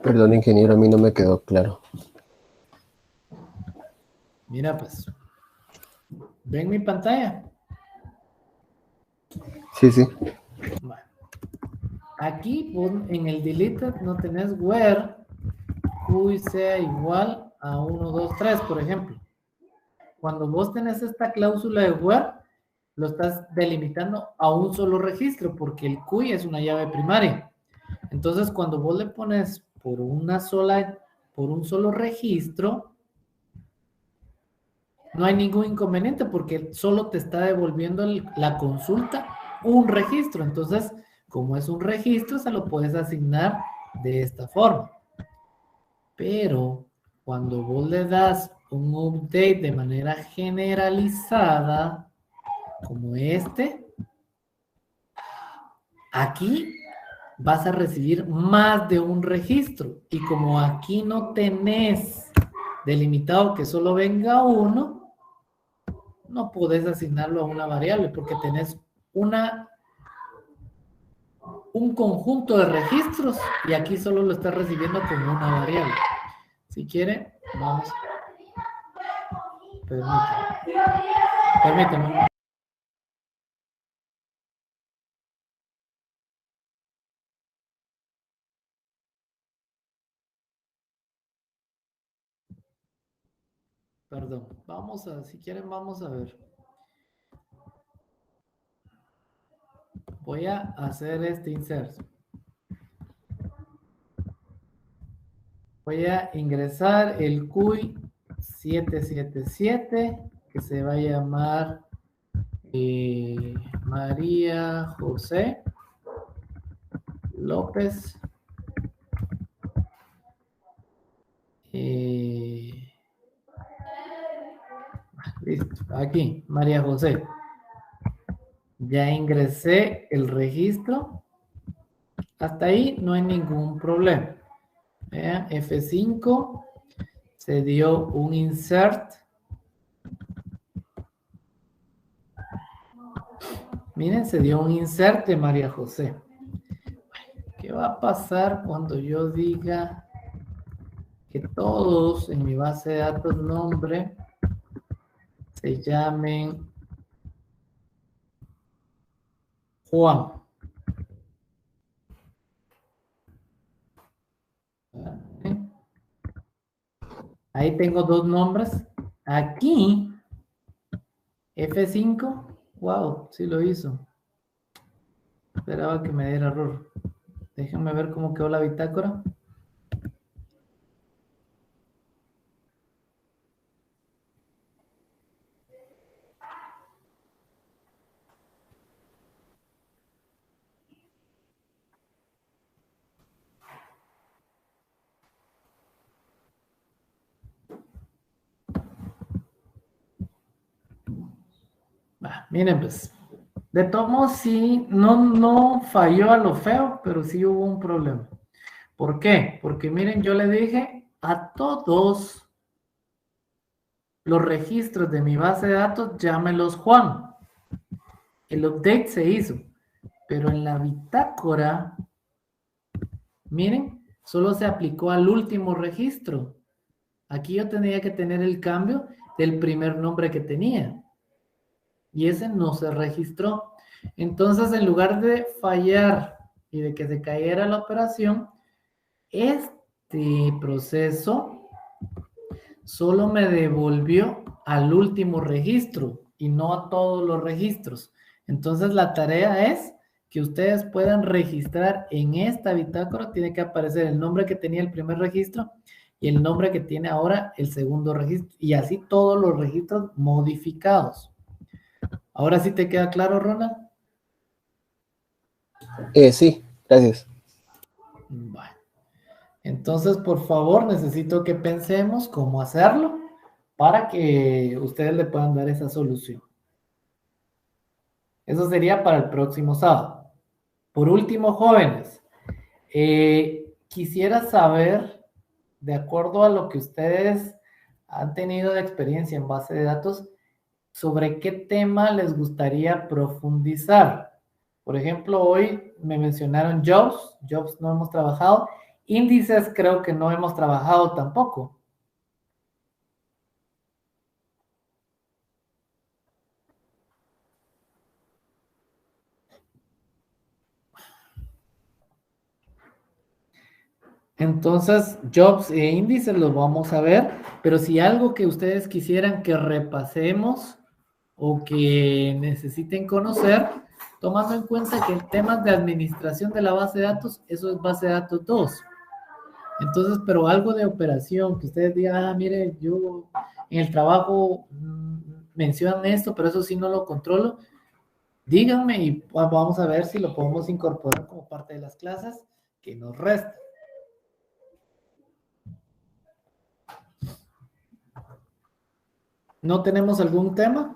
Perdón, ingeniero, a mí no me quedó claro. Mira, pues, ¿ven mi pantalla? Sí, sí. Bueno. Aquí en el deleted no tenés where q sea igual a 1, 2, 3, por ejemplo. Cuando vos tenés esta cláusula de where, lo estás delimitando a un solo registro, porque el q es una llave primaria. Entonces, cuando vos le pones por un solo registro, no hay ningún inconveniente, porque solo te está devolviendo la consulta un registro. Entonces, como es un registro, se lo puedes asignar de esta forma. Pero cuando vos le das un update de manera generalizada, como este, aquí vas a recibir más de un registro. Y como aquí no tenés delimitado que solo venga uno, no podés asignarlo a una variable porque tenés un conjunto de registros y aquí solo lo estás recibiendo como una variable. Si quiere, vamos. Permítame. Perdón, si quieren, vamos a ver. Voy a hacer este insert. Voy a ingresar el CUI 777, que se va a llamar María José López. Listo, aquí, María José. Ya ingresé el registro. Hasta ahí no hay ningún problema. Vean, F5, se dio un insert. Miren, se dio un insert de María José. ¿Qué va a pasar cuando yo diga que todos en mi base de datos nombre se llamen Juan? Ahí tengo dos nombres. Aquí, F5, wow, sí lo hizo. Esperaba que me diera error. Déjenme ver cómo quedó la bitácora. Miren, pues, de todos modos, sí, no falló a lo feo, pero sí hubo un problema. ¿Por qué? Porque miren, yo le dije a todos los registros de mi base de datos, llámelos Juan. El update se hizo, pero en la bitácora, miren, solo se aplicó al último registro. Aquí yo tenía que tener el cambio del primer nombre que tenía. Y ese no se registró. Entonces, en lugar de fallar y de que se cayera la operación, este proceso solo me devolvió al último registro y no a todos los registros. Entonces, la tarea es que ustedes puedan registrar en esta bitácora. Tiene que aparecer el nombre que tenía el primer registro y el nombre que tiene ahora el segundo registro. Y así todos los registros modificados. ¿Ahora sí te queda claro, Ronald? Sí, gracias. Bueno. Entonces, por favor, necesito que pensemos cómo hacerlo para que ustedes le puedan dar esa solución. Eso sería para el próximo sábado. Por último, jóvenes, quisiera saber, de acuerdo a lo que ustedes han tenido de experiencia en base de datos, sobre qué tema les gustaría profundizar. Por ejemplo, hoy me mencionaron jobs no hemos trabajado, índices creo que no hemos trabajado tampoco. Entonces, jobs e índices los vamos a ver, pero si algo que ustedes quisieran que repasemos o que necesiten conocer, tomando en cuenta que el tema de administración de la base de datos, eso es base de datos 2. Entonces, pero algo de operación, que ustedes digan, mire, yo en el trabajo mencionan esto, pero eso sí no lo controlo, díganme y vamos a ver si lo podemos incorporar como parte de las clases que nos restan. ¿No tenemos algún tema?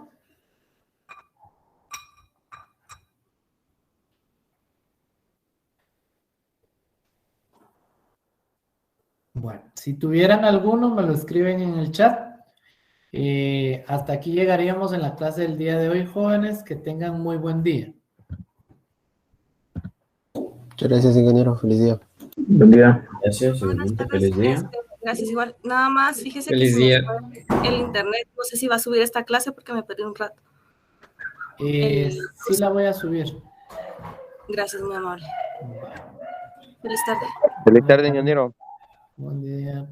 Bueno, si tuvieran alguno, me lo escriben en el chat. Hasta aquí llegaríamos en la clase del día de hoy, jóvenes. Que tengan muy buen día. Muchas gracias, ingeniero. Feliz día. Buen día. Gracias, igualmente, feliz día. Gracias, igual. Nada más, fíjese Feliz que se me día. fue el internet. No sé si va a subir esta clase porque me perdí un rato. Sí la voy a subir. Gracias, muy amable. Feliz tarde. Feliz tarde, ingeniero. Buen día.